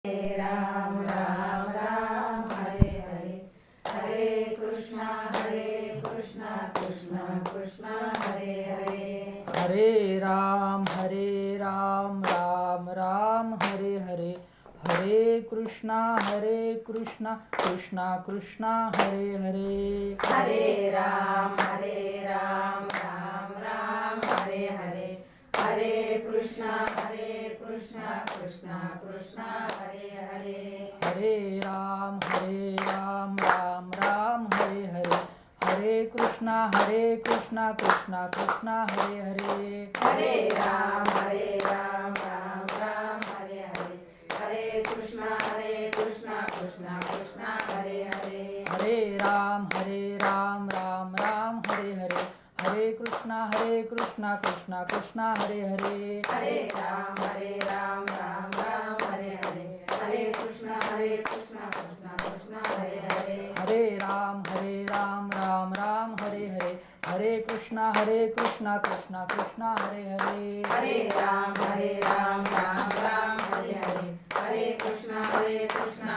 राम राम राम हरे हरे हरे कृष्णा कृष्णा कृष्णा हरे हरे हरे राम राम राम हरे हरे हरे कृष्णा कृष्णा कृष्णा हरे हरे हरे राम राम राम हरे हरे हरे कृष्णा कृष्णा कृष्णा हरे हरे हरे राम राम राम हरे हरे हरे कृष्णा कृष्णा कृष्णा हरे हरे हरे राम राम हरे हरे हरे कृष्णा कृष्णा हरे हरे हरे राम राम हरे हरे हरे कृष्णा कृष्णा हरे हरे हरे राम राम हरे हरे हरे कृष्णा कृष्णा हरे हरे हरे राम राम हरे हरे हरे कृष्णा कृष्णा हरे हरे हरे राम राम हरे हरे हरे कृष्णा कृष्णा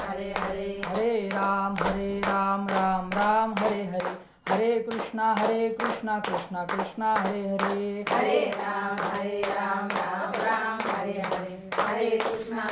हरे हरे हरे राम राम हरे हरे हरे कृष्णा कृष्णा हरे हरे हरे राम राम हरे हरे हरे कृष्णा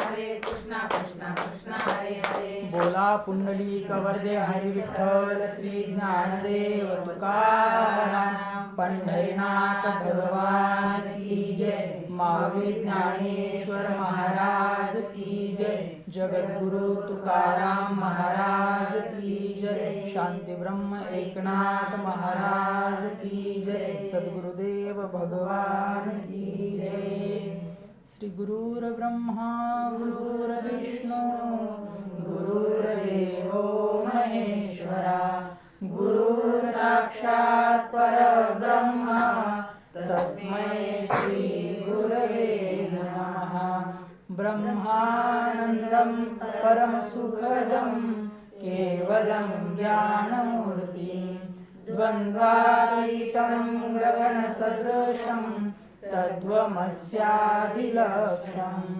कृष्णा हरे हरे बोला पुंडलिक वरदे हरी विठ्ठल श्री ज्ञानदेव तुकाराम पंढरीनाथ भगवान की जय माऊली ज्ञानेश्वर महाराज की जय जगद्गुरु तुकाराम महाराज की जय शांती ब्रह्म एकनाथ महाराज की जय सद्गुरुदेव भगवान की जय श्री गुरुर्ब्रह्मा गुरुर्विष्णू गुरुर्देवो महेश्वरा गुरुर्साक्षात् परब्रह्म तस्मै श्री गुरवे नमः ब्रह्मानन्दं परमसुखदं केवलं ज्ञानमूर्तिं द्वन्द्वातीतं गगनसदृशं तत्त्वमस्यादिलक्ष्यम्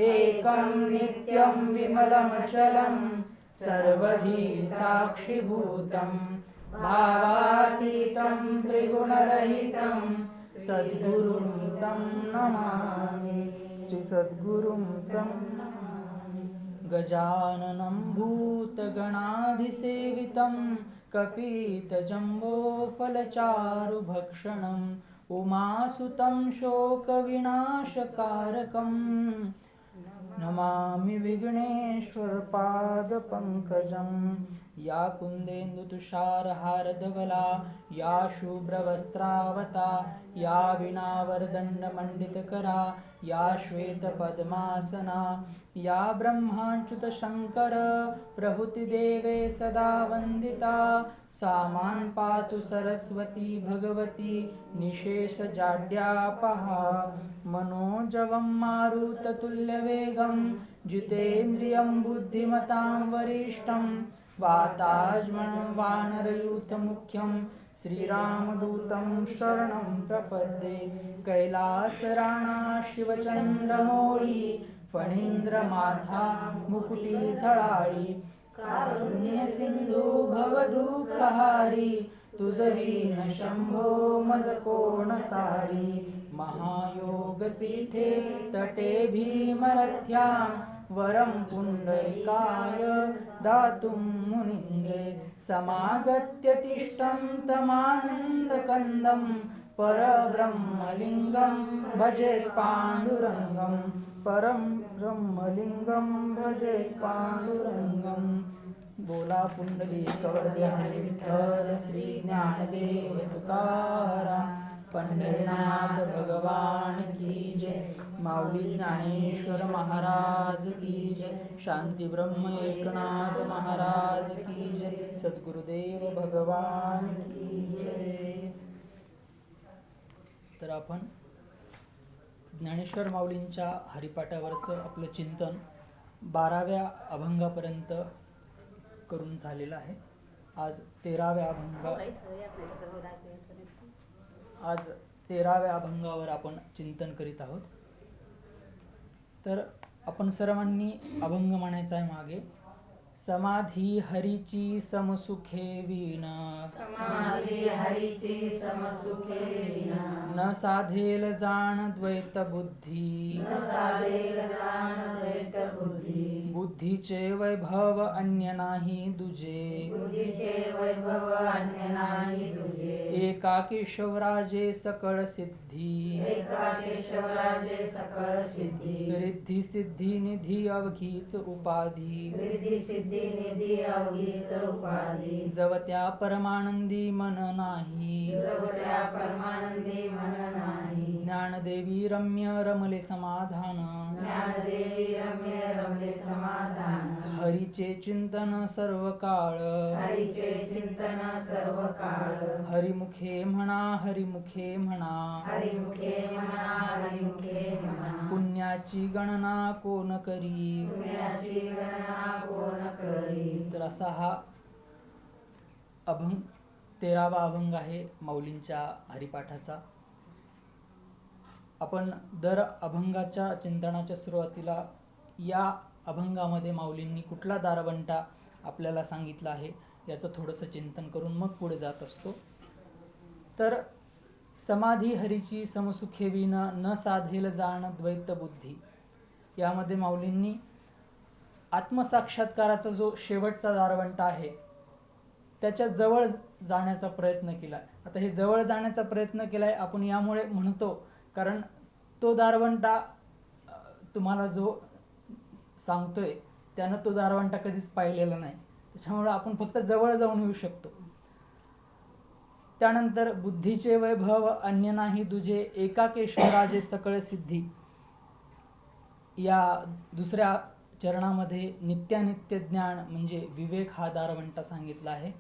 एकं नित्यं विमलमचलं सर्वधी साक्षिभूतं भावातीतं त्रिगुणरहितं सद्गुरुं तं नमामि श्री सद्गुरुं तं नमामि गजाननं भूतगणाधिसेवितं कपितजम्बोफलचारुभक्षणम् उमासुतं शोकविनाशकारकम् नमामि विघ्नेश्वरपादपङ्कजं या कुन्देन्दुतुषारहारधवला या शुभ्रवस्त्रावता या वीणावरदण्डमण्डितकरा या श्वेतपद्मासना या ब्रह्माच्युतशङ्कर प्रभृतिदेवे सदा वन्दिता सा मां पातु सरस्वती भगवती निशेषजाड्यापहा मनोजवं मारुततुल्यवेगं जितेन्द्रियं बुद्धिमतां वरिष्ठं वातात्मनं वानरयूथमुख्यं श्रीरामदूतं शरणं प्रपद्ये कैलासराणा शिवचन्द्रमौळी फणीन्द्रमाथा मुकुटिसळाळी कारुण्यसिन्धू भवदुःखहारी तुझविन शंभो मज कोण तारी महायोगपीठे तटे भीमरथ्यां वरं पुंडलिकाय दातुं मुनीन्द्रे समागत्य तिष्ठं तमानन्दकन्दं परब्रह्मलिङ्गं भजेत् पाण्डुरङ्गं परं ब्रह्मलिङ्गं भजेत् पाण्डुरङ्गं बोला पुंडलिक वरदे हरी विठ्ठल श्री ज्ञानदेव तुकाराम पंढरीनाथ भगवान की जय माऊली ज्ञानेश्वर महाराज की जय शांती ब्रह्म एकनाथ महाराज की जय सद्गुरुदेव भगवान की जय. तर आपण ज्ञानेश्वर माऊलींच्या हरिपाठावरचं आपलं चिंतन 12व्या अभंगापर्यंत करून झालेलं आहे. आज 13व्या अभंगावर आपण चिंतन करीत आहोत. तर आपण सर्वांनी अभंग म्हणायचा आहे मागे. समाधी हरीची समसुखे विण, समाधी हरीची समसुखे विना, न साधेल जाण द्वैत बुद्धी, न साधेल जाण द्वैत बुद्धी, बुद्धीचे वैभव अन्य नाही दुजे, बुद्धीचे वैभव अन्य नाही तुझे. एका केशवराजे सकळ सिद्धी, एका केशवराजे सकळ सिद्धी, रिद्धी सिद्धी निधी अवघीच उपाधी, रिद्धी सिद्धी निधी अवघीच उपाधी, जवत्या परमानंदी मन नाही, जवत्या परमानंदी मन नाही. ज्ञानदेवी रम्य रमले समाधान, ज्ञानदेवी रम्य रमले समाधान, हरीचे चिंतन सर्व काळ, हरीचे चिंतन सर्व काळ, हरिमुखे म्हणा हरिमुखे म्हणा, हरिमुखे म्हणा हरिमुखे म्हणा, पुण्याची गणना कोण करी. पुण्याची गणना कोण करी. तर असा हा अभंग 13वा अभंग आहे माऊलींच्या हरिपाठाचा. आपण दर अभंगाच्या चिंतनाच्या सुरुवातीला या अभंगामध्ये माऊलींनी कुठला दारवंटा आपल्याला सांगितला आहे याचं थोडंसं चिंतन करून मग पुढे जात असतो. तर समाधी हरीची समसुखे विण, न साधेल जाण द्वैत बुद्धी, यामध्ये माऊलींनी आत्मसाक्षात्काराचा जो शेवटचा दारवंटा आहे त्याच्या जवळ जाण्याचा प्रयत्न केला. आता हे जवळ जाण्याचा प्रयत्न केलाय आपण यामुळे म्हणतो कारण तो दारवंटा तुम्हाला जो सांगतोय त्यानं तो दारवंटा कधीच पाहिलेला नाही, त्याच्यामुळे आपण फक्त जवळ जाऊन येऊ शकतो. त्यानंतर बुद्धीचे वैभव अन्य नाही दुजे, एका केशवराजे सकळ सिद्धी, या दुसऱ्या चरणामध्ये नित्यानित्य ज्ञान म्हणजे विवेक हा दारवंटा सांगितला आहे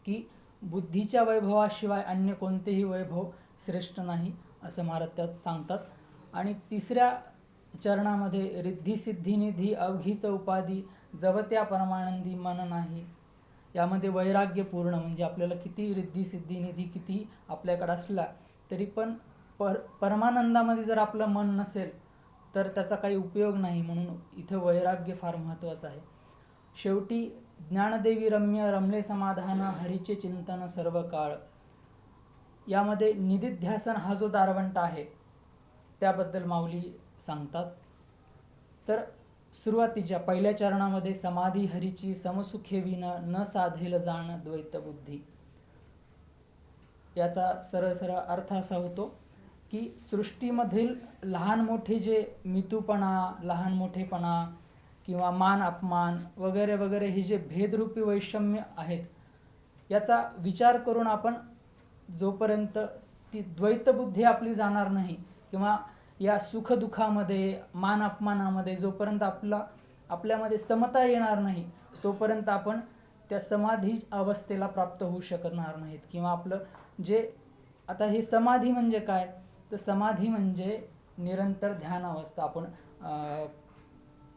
की बुद्धीच्या वैभवाशिवाय अन्य कोणतेही वैभव श्रेष्ठ नाही असं महाराज त्यात सांगतात. आणि तिसऱ्या चरणामध्ये रिद्धी सिद्धी निधी अवघीच उपाधी, जवत्या परमानंदी मन नाही, यामध्ये वैराग्यपूर्ण म्हणजे आपल्याला किती रिद्धी सिद्धी निधी किती आपल्याकडे असला तरी पण परमानंदामध्ये जर आपलं मन नसेल तर त्याचा काही उपयोग नाही, म्हणून इथं वैराग्य फार महत्त्वाचं आहे. शेवटी ज्ञानदेवी रम्य रमले समाधान, हरीचे चिंतन सर्व काळ, यामध्ये निदिध्यासन हा जो दारवंटा आहे त्याबद्दल माऊली सांगतात. तर सुरुवातीच्या पहिल्या चरणामध्ये समाधी हरीची समसुखे विण, न साधेल जाण द्वैत बुद्धी, याचा सरळ सरळ अर्थ असा होतो की सृष्टीमधील लहान मोठे जे मितूपणा, लहान मोठेपणा किंवा मान अपमान वगैरे वगैरे हे जे भेदरूपी वैषम्य आहेत याचा विचार करून आपण जोपर्यंत ती द्वैतबुद्धी आपली जाणार नाही किंवा या सुखदुःखामध्ये मान अपमानामध्ये जोपर्यंत आपल्यामध्ये समता येणार नाही तोपर्यंत आपण त्या समाधी अवस्थेला प्राप्त होऊ शकणार नाहीत. किंवा आपलं जे आता हे समाधी म्हणजे काय, तर समाधी म्हणजे निरंतर ध्यान अवस्था. आपण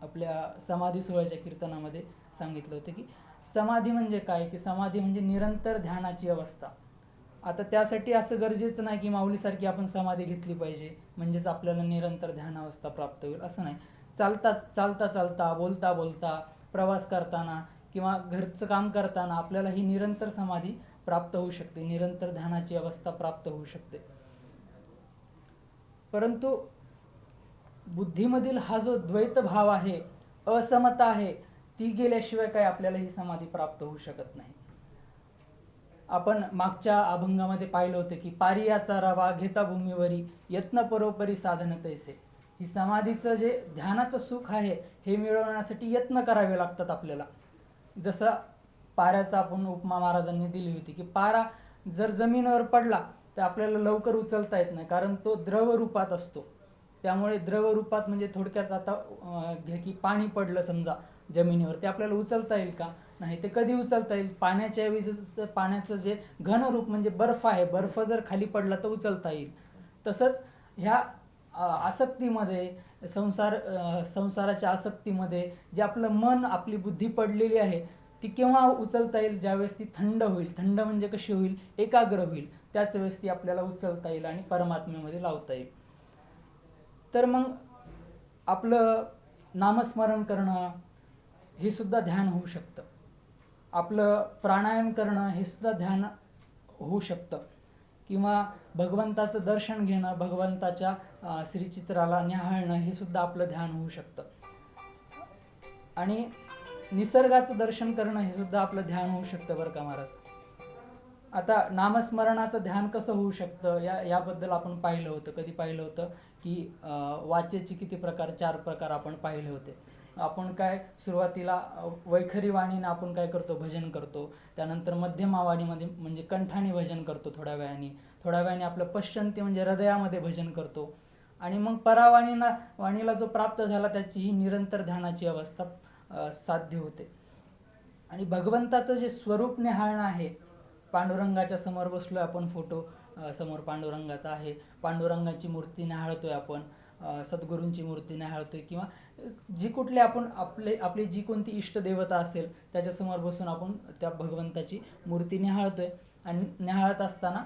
आपल्या समाधी सोहळ्याच्या कीर्तनामध्ये सांगितलं होतं की समाधी म्हणजे काय, की समाधी म्हणजे निरंतर ध्यानाची अवस्था. आता त्यासाठी असं गरजेचं नाही की माऊलीसारखी आपण समाधी घेतली पाहिजे म्हणजेच आपल्याला निरंतर ध्यानावस्था प्राप्त होईल, असं नाही. चालता चालता, बोलता बोलता, प्रवास करताना किंवा घरचं काम करताना आपल्याला ही निरंतर समाधी प्राप्त होऊ शकते, निरंतर ध्यानाची अवस्था प्राप्त होऊ शकते. परंतु बुद्धीमधील हा जो द्वैत भाव आहे, असमता आहे, ती गेल्याशिवाय काय आपल्याला ही समाधी प्राप्त होऊ शकत नाही. आपण मागच्या अभंगामध्ये पाहिलं होतं की पारियाचा रवा घेता भूमीवरी, यत्न परोपरी साधन तैसे. ही समाधीचं जे ध्यानाचं सुख आहे हे मिळवण्यासाठी यत्न करावे लागतात आपल्याला. जसं पाऱ्याचा आपण उपमा महाराजांनी दिली होती की पारा जर जमिनीवर पडला तर आपल्याला लवकर उचलता येत नाही कारण तो द्रव रूपात असतो. त्यामुळे द्रव रूपात म्हणजे थोडक्यात आता घ्या की पाणी पडलं समजा जमिनीवर, ते आपल्याला उचलता येईल का, नाही. ते कधी उचलता येईल, पाण्याच्या ऐवजी पाण्याचं जे घन रूप म्हणजे बर्फ आहे, बर्फ जर खाली पडला तर उचलता येईल. तसंच ह्या आसक्तीमध्ये संसाराच्या आसक्तीमध्ये जे आपलं मन आपली बुद्धी पडलेली आहे ती केव्हा उचलता येईल, ज्यावेळेस ती थंड होईल. थंड म्हणजे कशी होईल, एकाग्र होईल, त्याच वेळेस ती आपल्याला उचलता येईल आणि परमात्म्यामध्ये लावता येईल. तर मग आपलं नामस्मरण करणं हे सुद्धा ध्यान होऊ शकतं. आपलं प्राणायाम करणं हे सुद्धा ध्यान होऊ शकतं. किंवा भगवंताचं दर्शन घेणं, भगवंताच्या श्रीचित्राला न्याहाळणं हे सुद्धा आपलं ध्यान होऊ शकतं. आणि निसर्गाचं दर्शन करणं हे सुद्धा आपलं ध्यान होऊ शकतं बरं का महाराज. आता नामस्मरणाचं ध्यान कसं होऊ शकतं याबद्दल आपण पाहिलं होतं. कधी पाहिलं होतं की वाचेचे किती प्रकार, 4 प्रकार आपण पाहिले होते. आपण काय सुरुवातीला वैखरी वाणीनं आपण काय करतो, भजन करतो. त्यानंतर मध्यमा वाणीमध्ये म्हणजे कंठाने भजन करतो थोड्या वेळाने आपलं पश्चंती म्हणजे हृदयामध्ये भजन करतो. आणि मग वाणीला जो प्राप्त झाला त्याची ही निरंतर ध्यानाची अवस्था साध्य होते. आणि भगवंताचं जे स्वरूप निहाळणं आहे, पांडुरंगाच्या समोर बसलोय आपण, फोटो समोर पांडुरंगाचा आहे, पांडुरंगाची मूर्ती निहाळतोय आपण, सद्गुरूंची मूर्ती निहाळतोय, किंवा जी कुठली आपण आपली जी कोणती इष्टदेवता असेल त्याच्यासमोर बसून आपण त्या भगवंताची मूर्ती निहाळतोय. आणि निहाळत असताना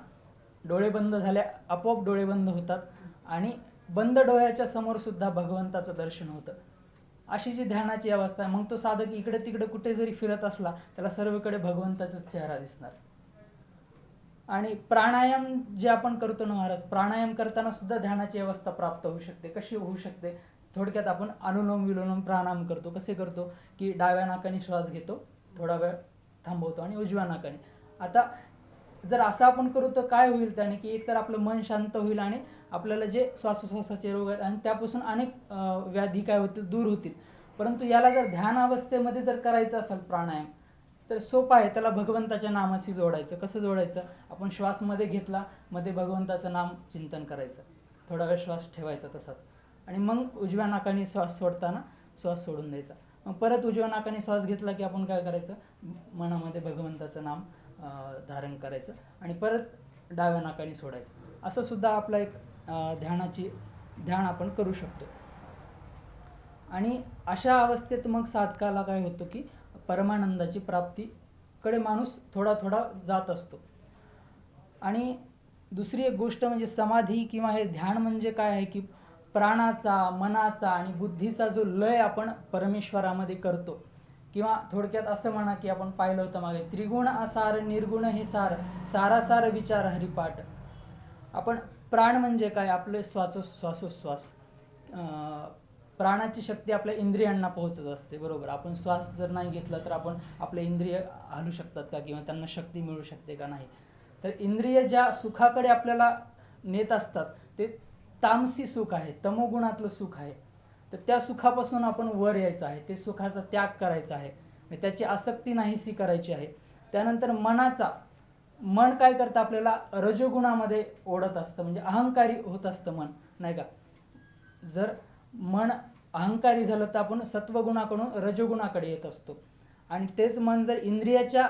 डोळे बंद झाले, आपोआप डोळे बंद होतात आणि बंद डोळ्याच्या समोर सुद्धा भगवंताचं दर्शन होतं. अशी जी ध्यानाची अवस्था आहे. मग तो साधक इकडे तिकडे कुठे जरी फिरत असला त्याला सर्वकडे भगवंताचाच चेहरा दिसणार. आणि प्राणायाम जे आपण करतो ना महाराज, प्राणायाम करताना सुद्धा ध्यानाची अवस्था प्राप्त होऊ शकते. कशी होऊ शकते? थोडक्यात आपण अनुलोम विलोम प्राणायाम करतो. कसे करतो की डाव्या नाकाने श्वास घेतो, थोडा वेळ थांबवतो आणि उजव्या नाकाने. आता जर असं आपण करू तर काय होईल त्याने की एकतर आपलं मन शांत होईल आणि आपल्याला जे श्वासोश्वासाचे रोग आहेत आणि त्यापासून अनेक व्याधी काय होतील, दूर होतील. परंतु याला जर ध्यान अवस्थेमध्ये जर करायचं असेल प्राणायाम तर सोपं आहे. त्याला भगवंताच्या नामाशी जोडायचं. कसं जोडायचं? आपण श्वास मध्ये घेतला, मध्ये भगवंताचं नाम चिंतन करायचं, थोडा वेळ श्वास ठेवायचा तसाच, आणि मग उजव्या नाकाने श्वास सोडताना श्वास सोडून द्यायचा. मग परत उजव्या नाकाने श्वास घेतला की आपण काय करायचं, मनामध्ये भगवंताचं नाम धारण करायचं आणि परत डाव्या नाकाने सोडायचं. असं सुद्धा आपला एक ध्यान आपण करू शकतो. आणि अशा अवस्थेत मग साधकाला काय होतं की परमानंदाची प्राप्तीकडे माणूस थोडा थोडा जात असतो. आणि दुसरी एक गोष्ट म्हणजे समाधी किंवा हे ध्यान म्हणजे काय आहे की प्राणाचा, मनाचा आणि बुद्धीचा जो लय आपण परमेश्वरामध्ये करतो. किंवा थोडक्यात असं म्हणा की आपण पाहिलं होतं मागे, त्रिगुण असार निर्गुण हे सार, सारासार विचार हरिपाठ. आपण प्राण म्हणजे काय, आपले श्वासोश्वास, प्राणाची शक्ती आपल्या इंद्रियांना पोहोचत असते, बरोबर. आपण श्वास जर नाही घेतला तर आपण आपले इंद्रिय हलू शकतात का, किंवा त्यांना शक्ती मिळू शकते का, नाही. तर इंद्रिय ज्या सुखाकडे आपल्याला नेत असतात ते तामसी सुख आहे, तमोगुणातलं सुख आहे. तर त्या सुखापासून आपण वर यायचं आहे, ते सुखाचा त्याग करायचा आहे, त्याची आसक्ती नाहीशी करायची आहे. त्यानंतर मन काय करतं, आपल्याला रजोगुणामध्ये ओढत असतं, म्हणजे अहंकारी होत असतं मन, नाही का. जर मन अहंकारी झालं तर आपण सत्वगुणाकडून रजोगुणाकडे येत असतो. आणि तेच मन जर इंद्रियाच्या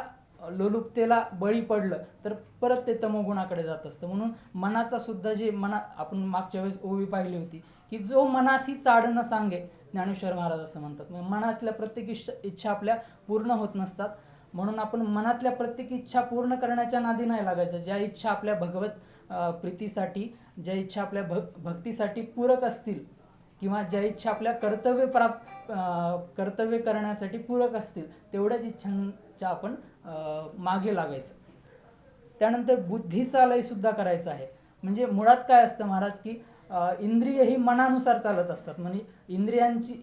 लोलुपतेला बळी पडलं तर परत ते तमोगुणाकडे जात असतं. म्हणून मनाचा सुद्धा जे आपण मागच्या वेळेस ओवी पाहिली होती की जो मनाशी चाडणं सांगे, ज्ञानेश्वर महाराज असं म्हणतात. मनातल्या प्रत्येक इच्छा आपल्या पूर्ण होत नसतात. म्हणून आपण मनातल्या प्रत्येक इच्छा पूर्ण करण्याच्या नादी नाही लागायचं. ज्या इच्छा आपल्या भगवत प्रीतीसाठी, ज्या इच्छा आपल्या भक्तीसाठी पूरक असतील, किंवा ज्या इच्छा आपल्या कर्तव्य करण्यासाठी पूरक असतील, तेवढ्याच इच्छांच्या आपण मागे लागायचं. त्यानंतर बुद्धीचा लय सुद्धा करायचा आहे. म्हणजे मुळात काय असतं महाराज की इंद्रिय ही मनानुसार चालत असतात. म्हणजे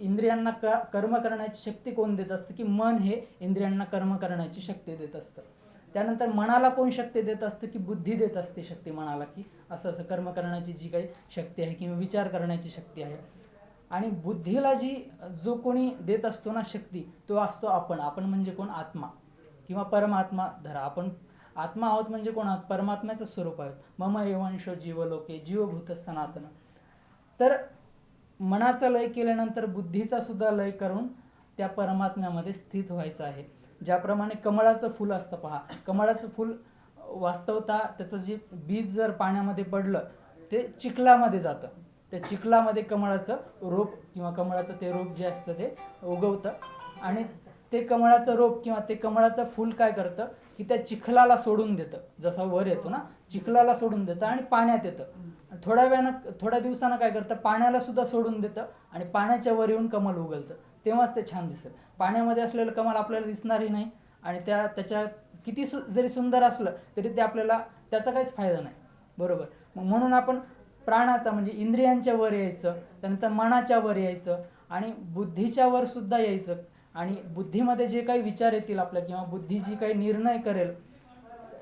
इंद्रियांना कर्म करण्याची शक्ती कोण देत असतं की मन हे इंद्रियांना कर्म करण्याची शक्ती देत असतं. त्यानंतर मनाला कोण शक्ती देत असतं की बुद्धी देत असते शक्ती मनाला, की असं असं कर्म करण्याची जी काही शक्ती आहे किंवा विचार करण्याची शक्ती आहे. आणि बुद्धीला जो कोणी देत असतो ना शक्ती, तो असतो आपण म्हणजे कोण, आत्मा किंवा परमात्मा धरा. आपण आत्मा आहोत म्हणजे कोण आहोत, परमात्म्याचं स्वरूप आहोत. मम एवंशो जीवलोके जीवभूत सनातन. तर मनाचा लय केल्यानंतर बुद्धीचा सुद्धा लय करून त्या परमात्म्यामध्ये स्थित व्हायचं आहे. ज्याप्रमाणे कमळाचं फुल असतं पहा, कमळाचं फुल वास्तवता त्याचं जे बीज जर पाण्यामध्ये पडलं ते चिखलामध्ये जातं. त्या चिखलामध्ये कमळाचं रोप किंवा कमळाचं ते रोप जे असतं ते उगवतं आणि ते कमळाचं रोप किंवा ते कमळाचं फूल काय करतं की त्या चिखलाला सोडून देतं, जसा वर येतो ना चिखलाला सोडून देतं आणि पाण्यात येतं. थोड्या दिवसानं काय करतं पाण्याला सुद्धा सोडून देतं आणि पाण्याच्या वर येऊन कमल उगलतं, तेव्हाच ते छान दिसेल. पाण्यामध्ये असलेलं कमल आपल्याला दिसणारही नाही आणि त्याच्या किती जरी सुंदर असलं तरी ते आपल्याला त्याचा काहीच फायदा नाही, बरोबर. म्हणून आपण प्राणाचा म्हणजे इंद्रियांच्या वर यायचं, त्यानंतर मनाच्या वर यायचं आणि बुद्धीच्या वर सुद्धा यायचं. आणि बुद्धीमध्ये जे काही विचार येतील आपल्या किंवा बुद्धी जी काही निर्णय करेल,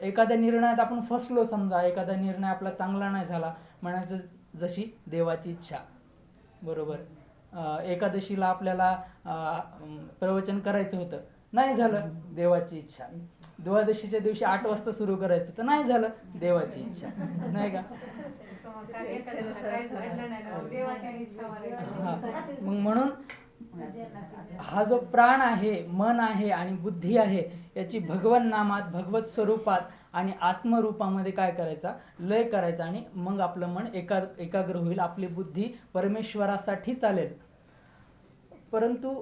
एखाद्या निर्णयात आपण फसलो समजा, एखादा निर्णय आपला चांगला नाही झाला, म्हणायचं जशी देवाची इच्छा, बरोबर. एकादशीला आपल्याला प्रवचन करायचं होतं, नाही झालं, देवाची इच्छा. द्वादशीच्या दिवशी 8 वाजता सुरू करायचं तर नाही झालं, देवाची इच्छा, नाही का. मग म्हणून हा जो प्राण आहे, मन आहे आणि बुद्धी आहे, याची भगवन नामात, भगवत स्वरूपात आणि आत्मरूपामध्ये काय करायचा, लय करायचा आणि मग आपलं मन एकाग्र होईल, आपली बुद्धी परमेश्वरासाठी चालेल. परंतु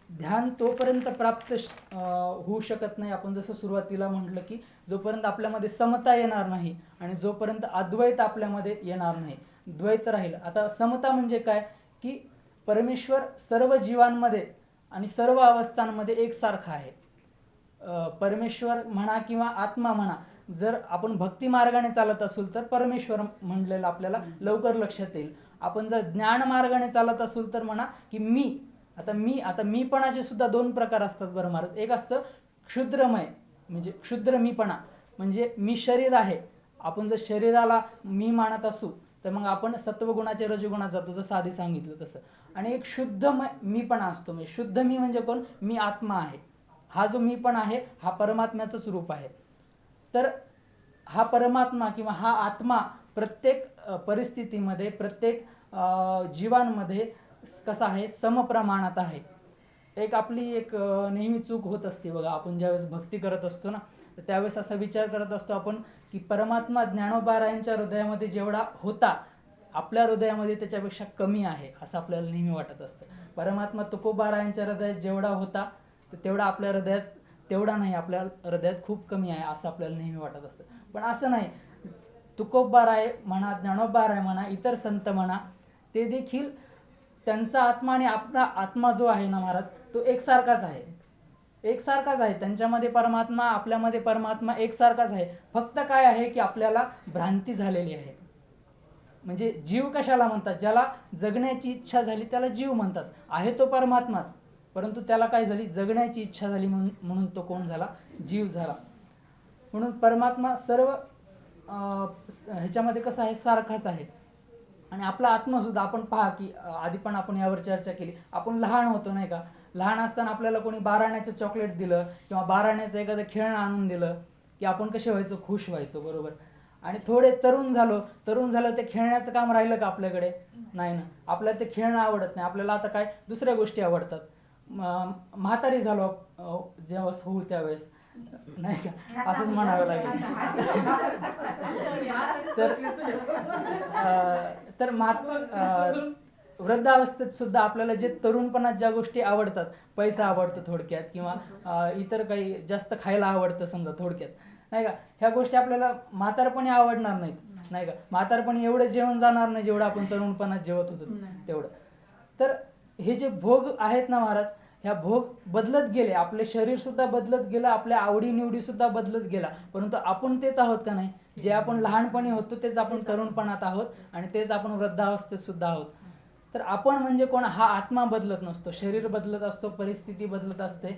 ध्यान तोपर्यंत प्राप्त होऊ शकत नाही, आपण जसं सुरुवातीला म्हटलं की जोपर्यंत आपल्यामध्ये समता येणार नाही आणि जोपर्यंत अद्वैत आपल्यामध्ये येणार नाही, द्वैत राहील. आता समता म्हणजे काय की परमेश्वर सर्व जीवांमध्ये आणि सर्व अवस्थांमध्ये एकसारखा आहे. परमेश्वर म्हणा किंवा आत्मा म्हणा, जर आपण भक्ती मार्गाने चालत असू तर परमेश्वर म्हणलेलं आपल्याला लवकर लक्षात येईल. आपण जर ज्ञान मार्गाने चालत असू तर म्हणा की आता मीपणाचे सुद्धा 2 प्रकार असतात बरं महाराज. एक असतं क्षुद्रमय म्हणजे क्षुद्र मीपणा, म्हणजे मी शरीर आहे. आपण जर शरीराला मी मानत असू तर मग आपण सत्वगुणाचे रजगुणात जातो, जसं आधी सांगितलं तसं. आणि एक शुद्ध मीपणा असतो, म्हणजे शुद्ध मी म्हणजे कोण, मी आत्मा आहे. हा जो मीपणा आहे हा परमात्म्याचंच रूप आहे. तर हा परमात्मा किंवा हा आत्मा प्रत्येक परिस्थितीमध्ये, प्रत्येक जीवांमध्ये कसा आहे, समप्रमाणात आहे. आपली नेहमी चूक होत असते बघा, आपण ज्यावेळेस भक्ती करत असतो ना, तर त्यावेळेस असा विचार करत असतो आपण की परमात्मा ज्ञानोबारायांच्या हृदयामध्ये जेवढा होता, आपल्या हृदयामध्ये त्याच्यापेक्षा कमी आहे असं आपल्याला नेहमी वाटत असतं. परमात्मा तुकोबारायांच्या हृदयात जेवढा होता तर तेवढा आपल्या हृदयात तेवढा नाही, आपल्या हृदयात खूप कमी आहे असं आपल्याला नेहमी वाटत असतं. पण असं नाही. तुकोबाराय म्हणा, ज्ञानोबाराय म्हणा, इतर संत म्हणा, ते देखील त्यांचा आत्मा आणि आपला आत्मा जो आहे ना महाराज, तो एकसारखाच आहे. त्यांच्यामध्ये परमात्मा, आपल्यामध्ये परमात्मा एकसारखाच आहे. फक्त काय आहे की आपल्याला भ्रांती झालेली आहे. म्हणजे जीव कशाला म्हणतात, ज्याला जगण्याची इच्छा झाली त्याला जीव म्हणतात. आहे तो परमात्माच, परंतु त्याला काय झाली, जगण्याची इच्छा झाली म्हणून तो कोण झाला, जीव झाला. म्हणून परमात्मा सर्व ह्याच्यामध्ये कसं आहे, सारखाच आहे. आणि आपला आत्मासुद्धा आपण पहा की आधी पण आपण यावर चर्चा केली, आपण लहान होतो नाही का, लहान असताना आपल्याला कोणी 12 आण्याचं चॉकलेट दिलं किंवा 12 आण्याचं एखादं खेळणं आणून दिलं की आपण कसे व्हायचो, खुश व्हायचो, बरोबर. आणि थोडे तरुण झालो ते खेळण्याचं काम राहिलं का आपल्याकडे, नाही ना. आपल्याला ते खेळणं आवडत नाही, आपल्याला आता काय दुसऱ्या गोष्टी आवडतात. म्हातारी झालो जेव्हा होऊ त्यावेळेस, नाही का, असंच म्हणावं लागेल. तर वृद्धावस्थेत सुद्धा आपल्याला जे तरुणपणात ज्या गोष्टी आवडतात, पैसा आवडतो थोडक्यात, किंवा इतर काही जास्त खायला आवडतं समजा थोडक्यात, नाही का, ह्या गोष्टी आपल्याला म्हातारपणी आवडणार नाहीत, नाही का. म्हातारपणी एवढं जेवण जाणार नाही जेवढं आपण तरुणपणात जेवत होतो तेवढं. तर हे जे भोग आहेत ना महाराज, ह्या भोग बदलत गेले, आपले शरीर सुद्धा बदलत गेलं, आपल्या आवडीनिवडी सुद्धा बदलत गेला, परंतु आपण तेच आहोत का नाही. जे आपण लहानपणी होतो तेच आपण तरुणपणात आहोत आणि तेच आपण वृद्धावस्थेत सुद्धा आहोत. तर आपण म्हणजे कोण, हा आत्मा बदलत नसतो, शरीर बदलत असतो, परिस्थिती बदलत असते,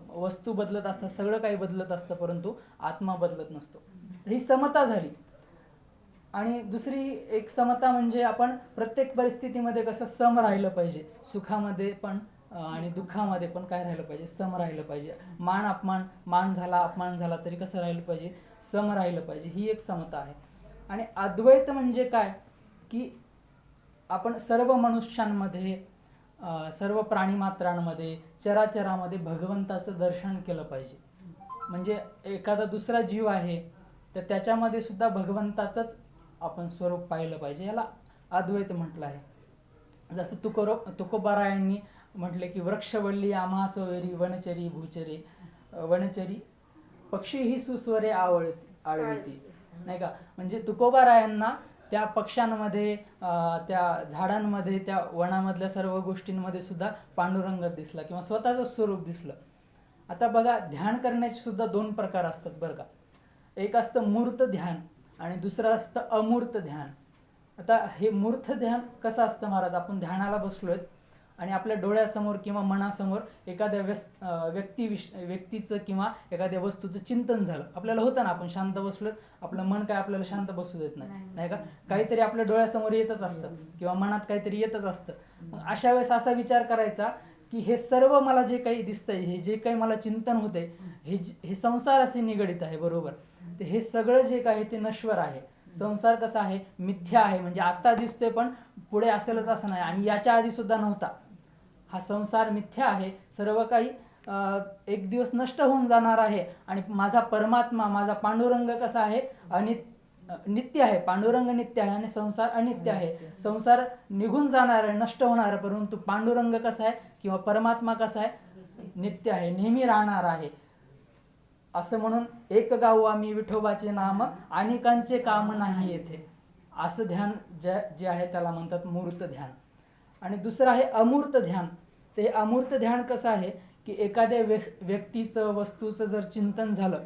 वस्तू बदलत असतात, सगळं काही बदलत असतं, परंतु आत्मा बदलत नसतो. ही समता झाली. आणि दुसरी एक समता म्हणजे आपण प्रत्येक परिस्थितीमध्ये कसं सम राहिलं पाहिजे, सुखामध्ये पण आणि दुःखामध्ये पण काय राहिलं पाहिजे, सम राहिलं पाहिजे. मान झाला, अपमान झाला तरी कसं राहिलं पाहिजे, सम राहिलं पाहिजे. ही एक समता आहे. आणि अद्वैत म्हणजे काय की आपण सर्व मनुष्यांमध्ये, सर्व प्राणीमात्रांमध्ये, चराचरामध्ये भगवंताचं दर्शन केलं पाहिजे. म्हणजे एखादा दुसरा जीव आहे तर त्याच्यामध्ये सुद्धा भगवंताचंच आपण स्वरूप पाहिलं पाहिजे. याला अद्वैत म्हटलं आहे. जसं तुकोबारायांनी म्हटले की वृक्षवल्ली आम्हा सोयरी वनचरी भूचरी वनचरी पक्षी ही सुस्वरे आळविती, नाही का. म्हणजे तुकोबारायांना त्या पक्ष्यांमध्ये त्या झाडांमध्ये त्या वनामधल्या सर्व गोष्टींमध्ये सुद्धा पांडुरंग दिसला किंवा स्वतःचं स्वरूप दिसलं. आता बघा, ध्यान करण्याचे सुद्धा दोन प्रकार असतात बरं का. एक असतं मूर्त ध्यान आणि दुसरं असतं अमूर्त ध्यान. आता हे मूर्त ध्यान कसं असतं महाराज, आपण ध्यानाला बसलोय आणि आपल्या डोळ्यासमोर किंवा मनासमोर एखाद्या व्यक्तीचं किंवा एखाद्या वस्तूचं चिंतन झालं. आपल्याला होतं ना, आपण शांत बसलोय, आपलं मन काय आपल्याला शांत बसू देत नाही का. काहीतरी आपल्या डोळ्यासमोर येतच असतं किंवा मनात काहीतरी येतच असतं. मग अशा वेळेस असा विचार करायचा की हे सर्व मला जे काही दिसतंय, हे जे काही मला चिंतन होते, हे संसाराशी निगडित आहे, बरोबर. तर हे सगळं जे काही ते नश्वर आहे. संसार कसा आहे, मिथ्या आहे. म्हणजे आता दिसतोय पण पुढे असेलच असं नाही, आणि याच्या आधी सुद्धा नव्हता. हा संसार मिथ्या आहे. सर्व काही एक दिवस नष्ट होऊन जाणार आहे. आणि माझा परमात्मा, माझा पांडुरंग कसा आहे, नित्य आहे. पांडुरंग नित्य आहे आणि संसार अनित्य आहे. संसार निघून जाणार आहे, नष्ट होणार आहे, परंतु पांडुरंग कसा आहे किंवा परमात्मा कसा आहे, नित्य आहे, नेहमी राहणार आहे. असं म्हणून एक गाऊ आम्ही विठोबाचे नाम, अनेकांचे काम नाही येथे. असं ध्यान जे आहे त्याला म्हणतात मूर्त ध्यान. आणि दुसरं आहे अमूर्त ध्यान. ते अमूर्त ध्यान कसं आहे की एखाद्या व्यक्तीचं, वस्तूचं जर चिंतन झालं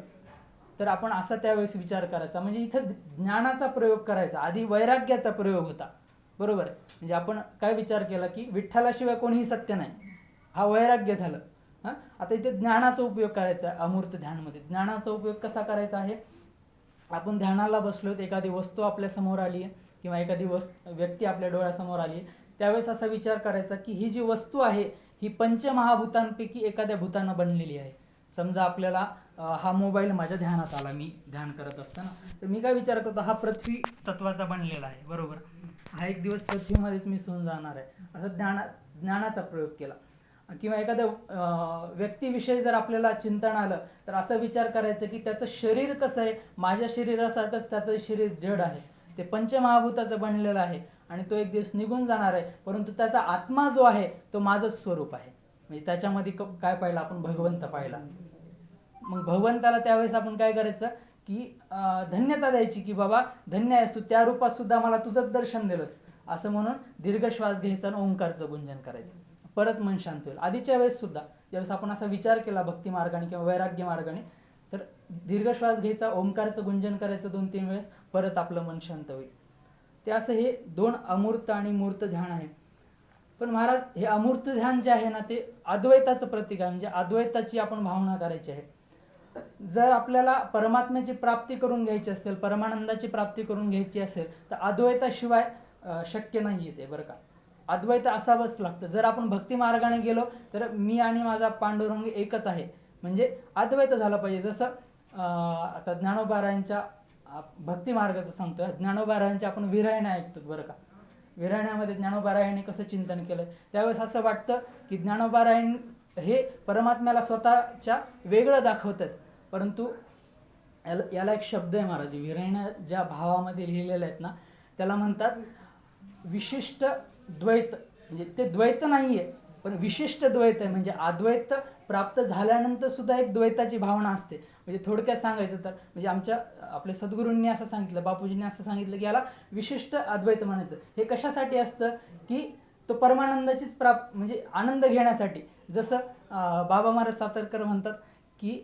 तर आपण असा त्यावेळेस विचार करायचा. म्हणजे इथं ज्ञानाचा प्रयोग करायचा, आधी वैराग्याचा प्रयोग होता, बरोबर आहे. म्हणजे आपण काय विचार केला की विठ्ठलाशिवाय कोणीही सत्य नाही, हा वैराग्य झालं. आता इथे ज्ञानाचा उपयोग करायचा आहे अमूर्त ध्यानमध्ये. ज्ञानाचा उपयोग कसा करायचा आहे, आपण ध्यानाला बसलो, एखादी वस्तू आपल्या समोर आली आहे किंवा एखादी व्यक्ती आपल्या डोळ्यासमोर आली आहे, त्यावेळेस असा विचार करायचा की ही जी वस्तू आहे ही पंचमहाभूतांपैकी एखाद्या भूतानं बनलेली आहे. समजा आपल्याला हा मोबाईल माझ्या ध्यानात आला, मी ध्यान करत असताना, तर मी काय विचार करतो, हा पृथ्वी तत्वाचा बनलेला आहे, बरोबर. हा एक दिवस पृथ्वीमध्येच मिसळून जाणार आहे, असं ज्ञानाचा प्रयोग केला. किंवा एखाद्या व्यक्तीविषयी जर आपल्याला चिंतन आलं तर असं विचार करायचं की त्याचं शरीर कसं आहे, माझ्या शरीरासारखंच त्याचं शरीर जड आहे, ते पंचमहाभूताचं बनलेलं आहे आणि तो एक दिवस निघून जाणार आहे, परंतु त्याचा आत्मा जो आहे तो माझंच स्वरूप आहे. म्हणजे त्याच्यामध्ये काय पाहिलं आपण, भगवंत पाहिला. मग भगवंताला त्यावेळेस आपण काय करायचं की धन्यता द्यायची की बाबा धन्य आहेस तू, त्या रूपात सुद्धा मला तुझं दर्शन दिलंस, असं म्हणून दीर्घ श्वास घ्यायचा आणि ओंकारचं गुंजन करायचं. परत मन शांत होईल. आधीच्या वेळेस सुद्धा ज्यावेळेस आपण असा विचार केला भक्ती मार्गाने किंवा वैराग्य मार्गाने, तर दीर्घ श्वास घ्यायचा, ओंकारचं गुंजन करायचं 2-3 वेळेस, परत आपलं मन शांत होईल. ते असं हे 2 अमूर्त आणि मूर्त ध्यान आहे. पण महाराज हे अमूर्त ध्यान जे आहे ना, ते अद्वैताचं प्रतीक आहे. म्हणजे अद्वैताची आपण भावना करायची आहे. जर आपल्याला परमात्म्याची प्राप्ती करून घ्यायची असेल, परमानंदाची प्राप्ती करून घ्यायची असेल, तर अद्वैताशिवाय शक्य नाही आहे ते, बरं का. अद्वैत असावंच लागतं. जर आपण भक्ती मार्गाने गेलो तर मी आणि माझा पांडुरंग एकच आहे, म्हणजे अद्वैत झालं पाहिजे. जसं आता ज्ञानोबारायांच्या भक्ती मार्गाचं सांगतोय, ज्ञानोबारायांच्या आपण विरहण्या ऐकतो, बरं का. विरहण्यामध्ये ज्ञानोबारायांनी कसं चिंतन केलं, त्यावेळेस असं वाटतं की ज्ञानोबारायण हे परमात्म्याला स्वतःच्या वेगळं दाखवतात, परंतु याला एक शब्द आहे महाराज, विरहण्या ज्या भावामध्ये लिहिलेल्या आहेत ना, त्याला म्हणतात विशिष्ट द्वैत. म्हणजे ते द्वैत नाही आहे, पण विशिष्ट द्वैत आहे. म्हणजे अद्वैत प्राप्त झाल्यानंतर सुद्धा एक द्वैताची भावना असते. म्हणजे थोडक्यात सांगायचं तर, म्हणजे आपल्या सद्गुरूंनी असं सांगितलं, बापूजींनी असं सांगितलं की याला विशिष्ट अद्वैत म्हणायचं. हे कशासाठी असतं की तो परमानंदाचीच म्हणजे आनंद घेण्यासाठी. जसं बाबा महाराज सातारकर म्हणतात की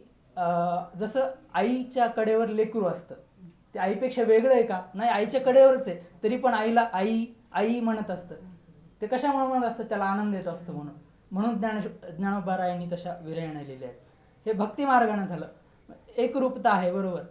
जसं आईच्या कडेवर लेकरू असतं, ते आईपेक्षा वेगळं आहे का, नाही, आईच्या कडेवरच आहे, तरी पण आईला आई आई म्हणत असतं. ते कशामुळे म्हणत असतं, त्याला आनंद येत असतो म्हणून ज्ञानोबारायांनी तशा विरहण्या लिहिल्या आहेत. हे भक्ती मार्गाने झालं, एकरूपता आहे, बरोबर.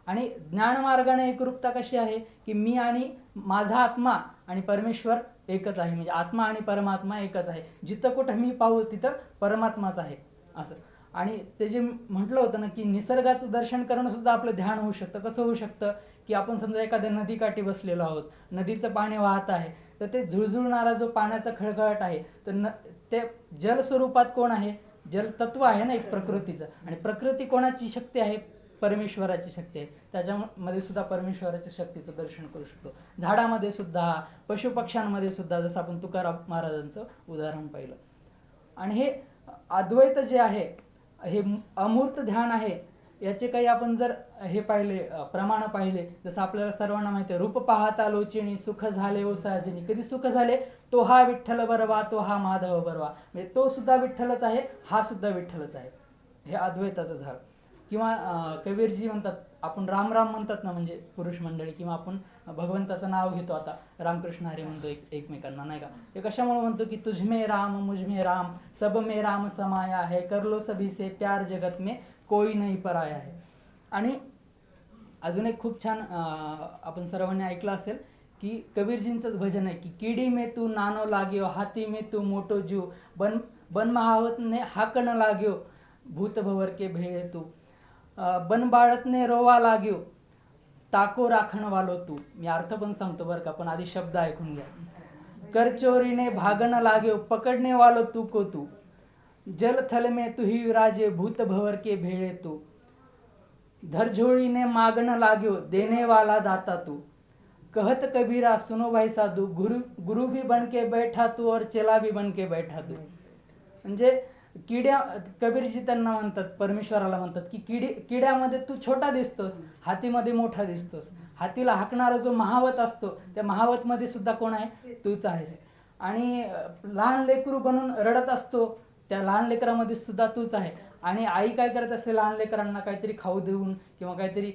आणि ज्ञानमार्गाने एकरूपता कशी आहे की मी आणि माझा आत्मा आणि परमेश्वर एकच आहे. म्हणजे आत्मा आणि परमात्मा एकच आहे. जिथं कुठं मी पाहू तिथं परमात्माच आहे, असं. आणि ते जे म्हटलं होतं ना की निसर्गाचं दर्शन करणं सुद्धा आपलं ध्यान होऊ शकतं. कसं होऊ शकतं की आपण समजा एखाद्या नदीकाठी बसलेलो आहोत, नदीचं पाणी वाहत आहे, तर ते झुळझुळणारा जो पाण्याचा खळखळाट आहे, तर ते जलस्वरूपात कोण आहे, जलतत्व आहे ना एक प्रकृतीचं. आणि प्रकृती कोणाची शक्ती आहे, परमेश्वराची शक्ती आहे. त्याच्यामध्ये सुद्धा परमेश्वराच्या शक्तीचं दर्शन करू शकतो. झाडामध्ये सुद्धा, पशुपक्ष्यांमध्ये सुद्धा, जसं आपण तुकाराम महाराजांचं उदाहरण पाहिलं. आणि हे अद्वैत जे आहे हे अमूर्त ध्यान आहे, याचे काही आपण जर हे पाहिले प्रमाण पाहिले, जसं आपल्याला सर्वांना माहिती आहे, रूप पाहता लोचिणी सुख झाले ओ साजिनी. कधी सुख झाले? तो हा विठ्ठल बरवा, तो हा माधव बरवा. म्हणजे तो सुद्धा विठ्ठलच आहे, हा सुद्धा विठ्ठलच आहे. हे अद्वैताचं झालं. किंवा कबीरजी म्हणतात, आपण राम राम म्हणतात ना, म्हणजे पुरुष मंडळी, किंवा आपण भगवंताचं नाव घेतो, आता रामकृष्ण हरी म्हणतो एकमेकांना, नाही का? ते कशामुळे म्हणतो की तुझमे राम मुझमे राम सब में राम समाया है, कर लो सभी से प्यार जगत में कोई नहीं पराया है. आणि अजून एक खूप छान आपण सर्वांनी ऐकलं असेल की कबीरजींचंच भजन आहे की किडी में तू नानो लाग्यो, हाती में तू मोटो जीव, बन बन महावतने हाकण लाग्यो, भूत भवर के भेळे तू, बन बाळतने रोवा लाग्यो, ताको राखण वालो तू. मी अर्थ पण सांगतो बरं का, पण आधी शब्द ऐकून घ्या. कर चोरीने भागण लाग्यो, पकडणे वालो तू को तू, जल थल में तू ही विराजे, भूत भवर के भेळे तू, धरझोड़ी ने मागण लाग्यो, देने वाला दाता तू, कहत कबीरा सुनो भाई साधू, गुरु भी बन के बैठा तू और चेला भी बन के बैठा तू. म्हणजे कबीरजी त्यांना म्हणतात, परमेश्वराला म्हणतात की किड्यामध्ये तू छोटा दिसतोस, हातीमध्ये मोठा दिसतोस. हातीला हाकणारा जो महावत असतो, त्या महावतमध्ये सुद्धा कोण आहे? तूच आहेस. आणि लहान लेकरू बनून रडत असतो, त्या लहान लेकरामध्ये सुद्धा तूच आहे. आणि आई काय करत असते? लहान लेकरांना काहीतरी खाऊ देऊन किंवा काहीतरी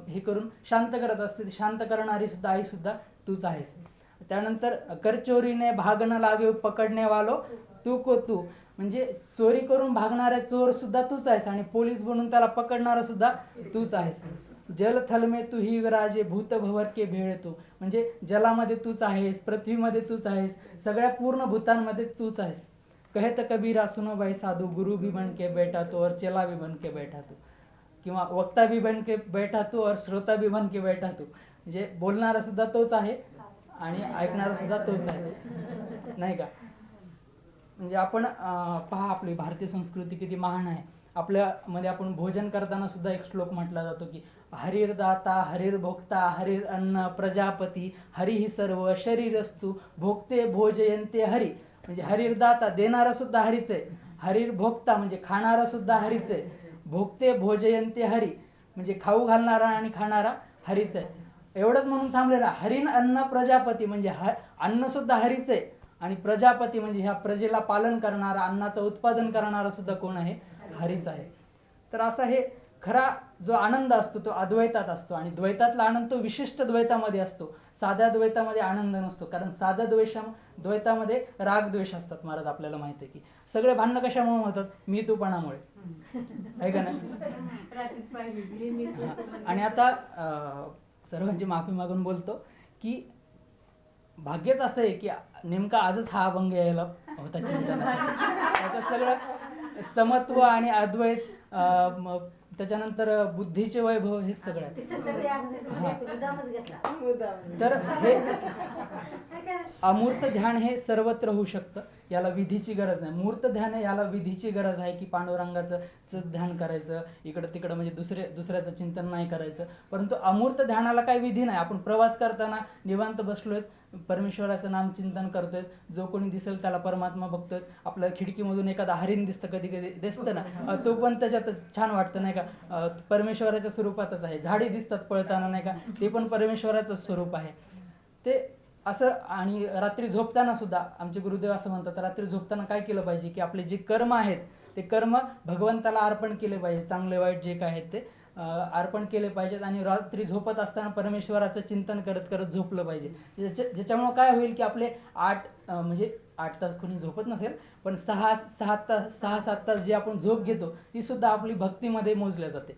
हे करून शांत करत असते. ती शांत करणारी सुद्धा आई सुद्धा तूच आहेस. त्यानंतर करचोरीने भागण लाग्यो, पकडणे वालो तू को तू, म्हणजे चोरी करून भागणारा चोर सुद्धा तूच आहेस आणि पोलीस बनून त्याला पकडणारा सुद्धा तूच आहेस. जल थल में तू ही विराजे, भूत भवर के भेळे तू, म्हणजे जलामध्ये तूच आहेस, पृथ्वीमध्ये तूच आहेस, सगळ्या पूर्ण भूतांमध्ये तूच आहेस. कहत कबीरा सुनो भाई साधू, गुरु भी बन के बैठा तू और चेला भी बन के बैठा तू, किंवा वक्ता भी बन के बैठा तू और श्रोता भी बन के बैठा तू. म्हणजे बोलणारा सुद्धा तोच आहे आणि ऐकणारा सुद्धा तोच आहे, नाही का? म्हणजे आपण पहा, आपली भारतीय संस्कृती किती महान आहे. आपल्यामध्ये आपण भोजन करताना सुद्धा एक श्लोक म्हटला जातो की हरिर दाता हरिर भोक्ता हरिर अन्न प्रजापती हरिही सर्व शरीरस्तु भोगते भोजयंते हरी. म्हणजे हरिर दाता, देणारा सुद्धा हरीच आहे, हरिर भोक्ता म्हणजे खाणारा सुद्धा हरीच आहे, भोगते भोजयंते हरी म्हणजे खाऊ घालणारा आणि खाणारा हरीच आहे. एवढंच म्हणून थांबलेला. हरिन अन्न प्रजापती म्हणजे अन्न सुद्धा हरीच आहे आणि प्रजापती म्हणजे ह्या प्रजेला पालन करणारा, अन्नाचं उत्पादन करणारा सुद्धा कोण आहे? हरीच आहे. तर असा हे खरा जो आनंद असतो तो अद्वैतात असतो. आणि द्वैतातला आनंद तो विशिष्ट द्वैतामध्ये असतो, साध्या द्वैतामध्ये आनंद नसतो. कारण साध्या द्वैतामध्ये राग द्वेष असतात. महाराज आपल्याला माहिती आहे की सगळे भांडणं कशामुळे होतात? मी तूपणामुळे, आहे का नाही? आणि आता सर्वांची माफी मागून बोलतो की भाग्यच असं आहे की नेमका आजच हा अभंग यायला होता चिंतनासाठी. त्याच्यात सगळं समत्व आणि अद्वैत, त्याच्यानंतर बुद्धीचे वैभव, हे सगळं. तर हे अमूर्त ध्यान हे सर्वत्र होऊ शकतं, याला विधीची गरज नाही. मूर्त ध्यान आहे, याला विधीची गरज आहे की पांडुरंगाचं ध्यान करायचं, इकडं तिकडं म्हणजे दुसऱ्याचं चिंतन नाही करायचं. परंतु अमूर्त ध्यानाला काही विधी नाही. आपण प्रवास करताना निवांत बसलोय, परमेश्वराचं नाम चिंतन करतोय, जो कोणी दिसेल त्याला परमात्मा बघतोय. आपल्या खिडकीमधून एखादा हरिण दिसतं, कधी कधी दिसतं ना, तो पण त्याच्यातच छान वाटतं, नाही का? परमेश्वराच्या स्वरूपातच आहे. झाडी दिसतात पळताना, नाही का? ते पण परमेश्वराचं स्वरूप आहे ते असं. आणि रात्री झोपताना सुद्धा आमचे गुरुदेव असं म्हणतात, रात्री झोपताना काय केलं पाहिजे की आपले जे कर्म आहेत ते कर्म भगवंताला अर्पण केले पाहिजे, चांगले वाईट जे काय आहेत ते अर्पण केले पाहिजेत. आणि रात्री झोपत असताना परमेश्वराचं चिंतन करत करत झोपलं पाहिजे. ज्याच्यामुळं काय होईल की आपले 8 तास कोणी झोपत नसेल, पण 6-7 तास जी आपण झोप घेतो ती सुद्धा आपली भक्तीमध्ये मोजल्या जाते.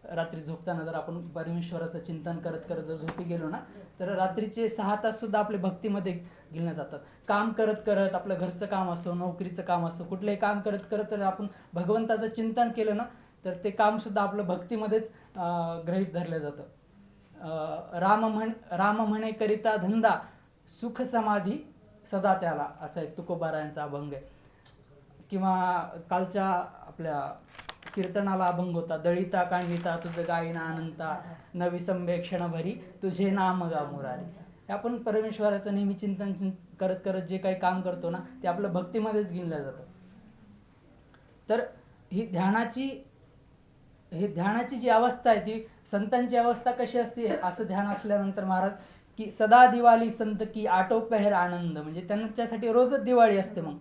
रात्री झोपताना जर आपण परमेश्वराचं चिंतन करत करत जर झोपी गेलो ना, तर रात्रीचे 6 तास सुद्धा आपले भक्तीमध्ये गिणले जातात. काम करत करत, आपलं घरचं काम असो, नोकरीचं काम असो, कुठलंही काम करत करत जर आपण भगवंताचं चिंतन केलं ना, तर ते काम सुद्धा आपलं भक्तीमध्येच गृहीत धरलं जातं. राम म्हणे करिता धंदा, सुख समाधी सदा त्याला, असा एक तुकोबारायांचा अभंग आहे. किंवा कालच्या आपल्या कीर्तनाला अभंग होता, दळिता कांडिता तुझं गायना अनंता, नवी संभेक्षण भरी तुझे नाम गा मुरारी. हे आपण परमेश्वराचं नेहमी चिंतन करत करत जे काही काम करतो ना, ते आपलं भक्तीमध्येच गिणलं जातं. तर ही ध्यानाची जी अवस्था आहे ती संतांची अवस्था कशी असते असं ध्यान असल्यानंतर महाराज की सदा दिवाळी संत की आठो पहर आनंद, म्हणजे त्यांच्यासाठी रोजच दिवाळी असते. मग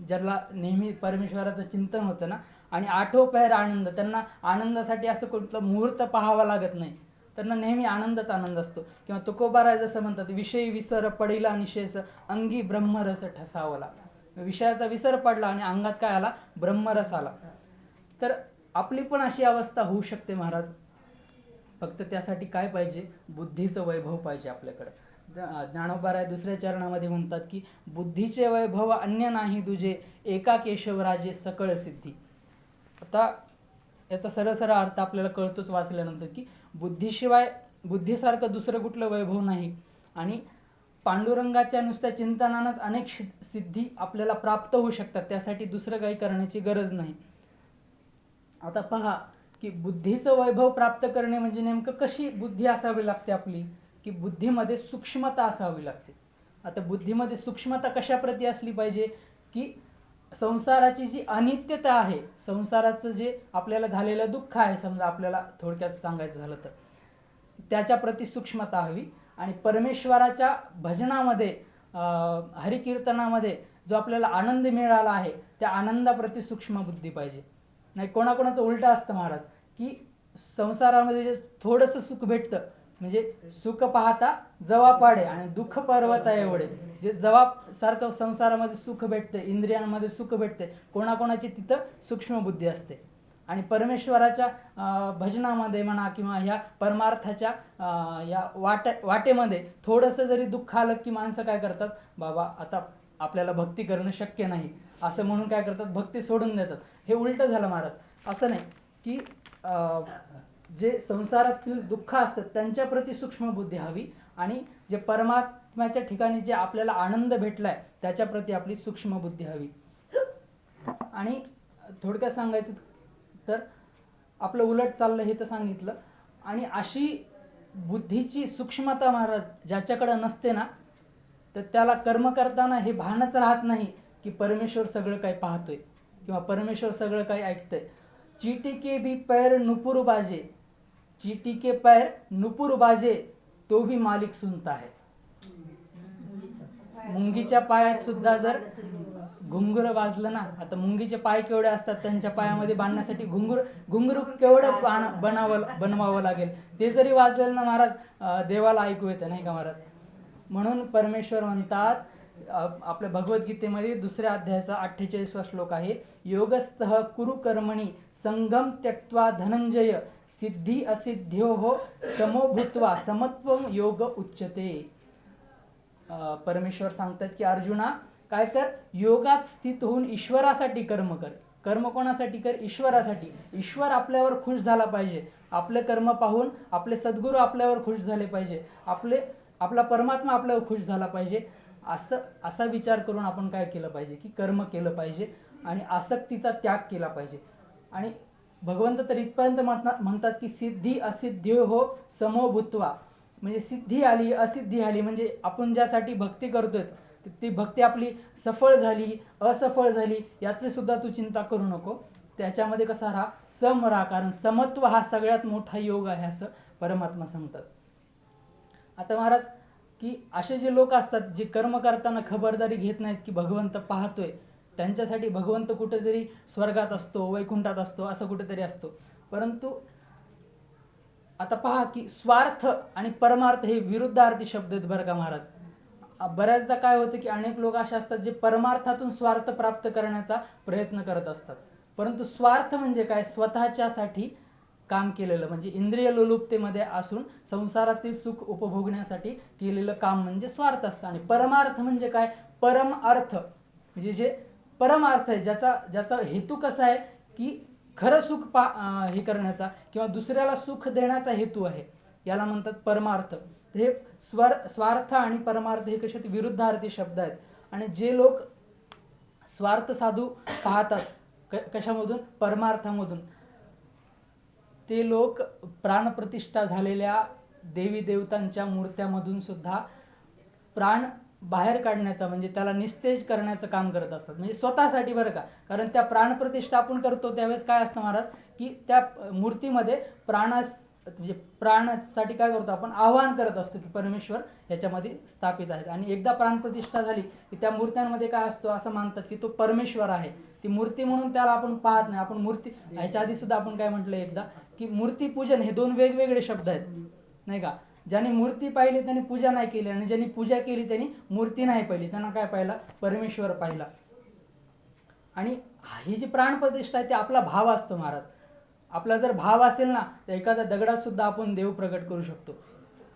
ज्याला नेहमी परमेश्वराचं चिंतन होतं ना, आणि आठो पहर आनंद, त्यांना आनंदासाठी असं कोणतं मुहूर्त पाहावा लागत नाही, त्यांना नेहमी आनंदच आनंद असतो. किंवा तुकोबाराय जसं म्हणतात, विषयी विसर पडिला निशेष अंगी ब्रह्मरस ठसावला, विषयाचा विसर पडला आणि अंगात काय आला, ब्रह्मरस आला. तर आपली पण अशी अवस्था होऊ शकते महाराज. फक्त त्यासाठी काय पाहिजे, बुद्धीचं वैभव पाहिजे आपल्याकडे. ज्ञानोबाराय दुसऱ्या चरणामध्ये म्हणतात की बुद्धीचे वैभव अन्य नाही दुजे, एका केशवराजे सकळ सिद्धी. आता याचा सरळ अर्थ आपल्याला कळतोच वाचल्यानंतर की बुद्धीशिवाय, बुद्धीसारखं दुसरं कुठलं वैभव नाही, आणि पांडुरंगाच्या नुसत्या चिंतनानंच अनेक सिद्धी आपल्याला प्राप्त होऊ शकतात. त्यासाठी दुसरं काही करण्याची गरज नाही. आता पहा की बुद्धीचं वैभव प्राप्त करणे म्हणजे नेमकं कशी बुद्धी असावी लागते आपली, की बुद्धीमध्ये सूक्ष्मता असावी लागते. आता बुद्धीमध्ये सूक्ष्मता कशाप्रती असली पाहिजे, की संसाराची जी अनित्यता आहे, संसाराचं जे आपल्याला झालेलं दुःख आहे, समजा आपल्याला थोडक्यात सांगायचं झालं तर, त्याच्याप्रती सूक्ष्मता हवी. आणि परमेश्वराच्या भजनामध्ये, हरिकीर्तनामध्ये जो आपल्याला आनंद मिळाला आहे त्या आनंदाप्रती सूक्ष्म बुद्धी पाहिजे. नाही कोणाकोणाचं उलटं असतं महाराज, की संसारामध्ये जे थोडंसं सुख भेटतं, म्हणजे सुख पाहता जवा पाडे आणि दुःख पर्वता एवढे, जे जवा सारखं संसारामध्ये सुख भेटते, इंद्रियांमध्ये सुख भेटते, कोणाकोणाची तिथं सूक्ष्म बुद्धी असते. आणि परमेश्वराच्या भजनामध्ये म्हणा किंवा ह्या परमार्थाच्या या वाटेमध्ये थोडंसं जरी दुःख आलं की माणसं काय करतात, बाबा आता आपल्याला भक्ती करणं शक्य नाही असं म्हणून काय करतात, भक्ती सोडून देतात. हे उलटं झालं महाराज. असं नाही की जे संसारातील दुःख असतात त्यांच्याप्रती सूक्ष्म बुद्धी हवी, आणि जे परमात्म्याच्या ठिकाणी जे आपल्याला आनंद भेटलाय त्याच्याप्रती आपली सूक्ष्म बुद्धी हवी. आणि थोडक्यात सांगायचं तर आपलं उलट चाललं हे तर सांगितलं. आणि अशी बुद्धीची सूक्ष्मता महाराज ज्याच्याकडं नसते ना, तर त्याला कर्म करताना हे भानच राहत नाही की परमेश्वर सगळं काही पाहतोय किंवा परमेश्वर सगळं काही ऐकतंय. चीटी के भी पैर नुपुर बाजे, चीटी के पैर नुपुर बाजे तो भी मालिक सुनता है. मुंगीच्या पायात सुद्धा जर घुंगुर वाजलं ना, आता मुंगीचे पाय केवढे असतात, त्यांच्या पायामध्ये बांधण्यासाठी घुंगरू केवढं बनवावं लागेल, ते जरी वाजलेलं ना महाराज देवाला ऐकू येतं, नाही का महाराज. म्हणून परमेश्वर म्हणतात आपल्या भगवद्गीतेमध्ये 2ऱ्या अध्यायाचा 48वा श्लोक आहे, योगस्थः कुरु कर्मणी संगम त्यक्त्वा धनंजय सिद्धी असिद्ध्योः समो भूत्वा समत्वम योग उच्यते. परमेश्वर सांगतात की अर्जुना काय कर, योगात स्थित होऊन ईश्वरासाठी कर्म कर. कर्म कोणासाठी कर, ईश्वरासाठी. ईश्वर आपल्यावर खुश झाला पाहिजे, आपले कर्म पाहून आपले सद्गुरू आपल्यावर खुश झाले पाहिजे, आपला परमात्मा आपल्यावर खुश झाला पाहिजे. असा विचार करून आपण काय केलं पाहिजे की कर्म केलं पाहिजे आणि आसक्तीचा त्याग केला पाहिजे. आणि भगवंत तर इथपर्यंत म्हणतात की सिद्धी असिद्ध्योः समो भूत्वा, म्हणजे सिद्धी आली असिद्धी आली, म्हणजे आपण ज्यासाठी भक्ती करतोय ती भक्ती आपली सफळ झाली असफळ झाली याची सुद्धा तू चिंता करू नको, त्याच्यामध्ये कसा राहा, सम राहा, कारण समत्व हा सगळ्यात मोठा योग आहे असं परमात्मा सांगतात. आता महाराज की असे जे लोक असतात जे कर्म करताना खबरदारी घेत नाहीत की भगवंत पाहतोय, त्यांच्यासाठी भगवंत कुठेतरी स्वर्गात असतो, वैकुंठात असतो, असं कुठेतरी असतो. परंतु आता पहा की स्वार्थ आणि परमार्थ हे विरुद्धार्थी शब्द आहेत बरं का महाराज. बऱ्याचदा काय होतं की अनेक लोक असे असतात जे परमार्थातून स्वार्थ प्राप्त करण्याचा प्रयत्न करत असतात. परंतु स्वार्थ म्हणजे काय, स्वतःच्यासाठी काम केलेलं, म्हणजे इंद्रिय लोलुपतेमध्ये असून संसारातील सुख उपभोगण्यासाठी केलेलं काम म्हणजे स्वार्थ असतं. आणि परमार्थ म्हणजे काय, परम अर्थ, म्हणजे जे परम अर्थ आहे, ज्याचा हेतू कसा आहे की खरं सुख हे करण्याचा किंवा दुसऱ्याला सुख देण्याचा हेतू आहे, याला म्हणतात परमार्थ. हे स्वार्थ आणि परमार्थ हे कसे विरुद्धार्थी शब्द आहेत. आणि जे लोक स्वार्थ साधू पाहतात कशामधून, परमार्थामधून, ते लोक प्राणप्रतिष्ठा झालेल्या देवी देवतांच्या मूर्त्यामधून सुद्धा प्राण बाहेर काढण्याचा म्हणजे त्याला निस्तेज करण्याचं काम करत असतात, म्हणजे स्वतःसाठी बरं का. कारण त्या प्राणप्रतिष्ठा आपण करतो त्यावेळेस काय असतं महाराज, की त्या मूर्तीमध्ये म्हणजे प्राणासाठी काय करतो आपण, आवाहन करत असतो की परमेश्वर याच्यामध्ये स्थापित आहेत. आणि एकदा प्राणप्रतिष्ठा झाली की त्या मूर्त्यांमध्ये काय असतो, असं मानतात की तो परमेश्वर आहे. ती मूर्ती म्हणून त्याला आपण पाहत नाही. आपण मूर्ती, ह्याच्या आधी सुद्धा आपण काय म्हटलं एकदा, की मूर्तीपूजन हे दोन वेगवेगळे शब्द आहेत, नाही का. ज्यांनी मूर्ती पाहिली त्यांनी पूजा नाही केली, आणि ज्यांनी पूजा केली त्यांनी मूर्ती नाही पाहिली, त्यांना काय पाहिला, परमेश्वर पाहिला. आणि ही जी प्राणप्रतिष्ठा आहे ते आपला भाव असतो महाराज. आपला जर भाव असेल ना तर एखाद्या दगडात सुद्धा आपण देव प्रगट करू शकतो.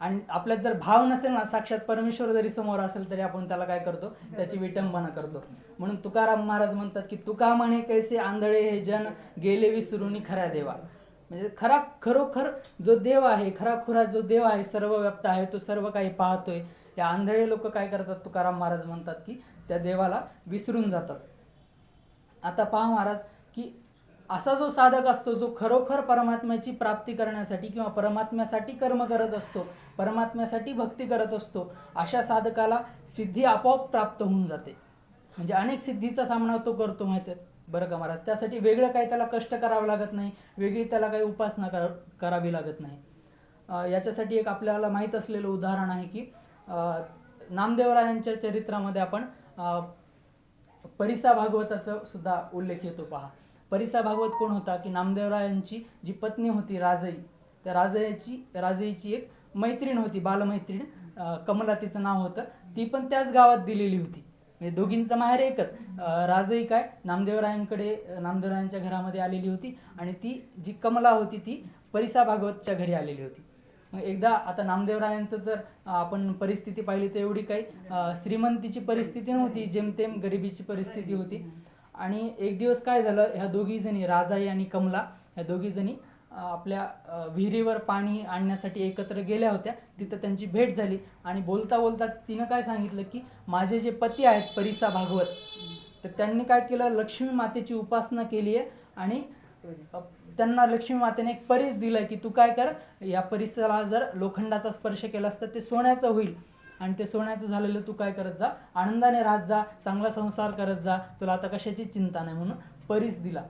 आणि आपल्यात जर भाव नसेल ना, साक्षात परमेश्वर जरी समोर असेल तरी आपण त्याला काय करतो, त्याची विटंबना करतो. म्हणून तुकाराम महाराज म्हणतात की तुका म्हणे कैसे आंधळे हे जन, गेले विसरून खऱ्या देवा. म्हणजे खरोखर जो देव आहे, खराखुरा जो देव आहे, सर्व व्याप्त आहे, तो सर्व काही पाहतोय. या आंधळे लोक काय करतात, तुकाराम महाराज म्हणतात की त्या देवाला विसरून जातात. आता पहा महाराज, की असा जो साधक असतो जो खरोखर परमात्म्याची प्राप्ती करण्यासाठी किंवा परमात्म्यासाठी कर्म करत असतो, परमात्म्यासाठी भक्ती करत असतो, अशा साधकाला सिद्धी आपोआप प्राप्त होऊन जाते. म्हणजे अनेक सिद्धीचा सामना तो करतो, माहिती आहे बरं का महाराज. त्यासाठी वेगळं काही त्याला कष्ट करावं लागत नाही, वेगळी त्याला काही उपासना करावी लागत नाही. याच्यासाठी एक आपल्याला माहीत असलेलं उदाहरण आहे की नामदेवरायांच्या चरित्रामध्ये आपण परिसा भागवताचा सुद्धा उल्लेख येतो. पहा, परिसा भागवत कोण होता, की नामदेवरायांची जी पत्नी होती राजई, त्या राजईची एक मैत्रीण होती, बालमैत्रीण, कमला तिचं नाव होतं. ती पण त्याच गावात दिलेली होती, म्हणजे दोघींचं माहेर एकच. राजई काय नामदेवरायांच्या घरामध्ये आलेली होती, आणि ती जी कमला होती ती परिसा भागवतच्या घरी आलेली होती. मग एकदा आता नामदेवरायांचं जर आपण परिस्थिती पाहिली तर एवढी काही श्रीमंतीची परिस्थिती नव्हती, जेमतेम गरिबीची परिस्थिती होती. आणि एक दिवस काय झालं, ह्या दोघी जणी, राजाई आणि कमला, ह्या दोघी जणी आपल्या विहिरीवर पाणी आणण्यासाठी एकत्र गेल्या होत्या. तिथं त्यांची भेट झाली, आणि बोलता बोलता तिनं काय सांगितलं की माझे जे पती आहेत परिसा भागवत, तर त्यांनी काय केलं, लक्ष्मी मातेची उपासना केली आहे, आणि त्यांना लक्ष्मी मातेने एक परीस दिलं की तू काय कर, या परिसाला जर लोखंडाचा स्पर्श केलास तर ते सोन्याचं होईल, आणि ते सोन्याचं झालेलं तू काय करत जा, आनंदाने राहत जा, चांगला संसार करत जा, तुला आता कशाची चिंता नाही, म्हणून परीस दिला.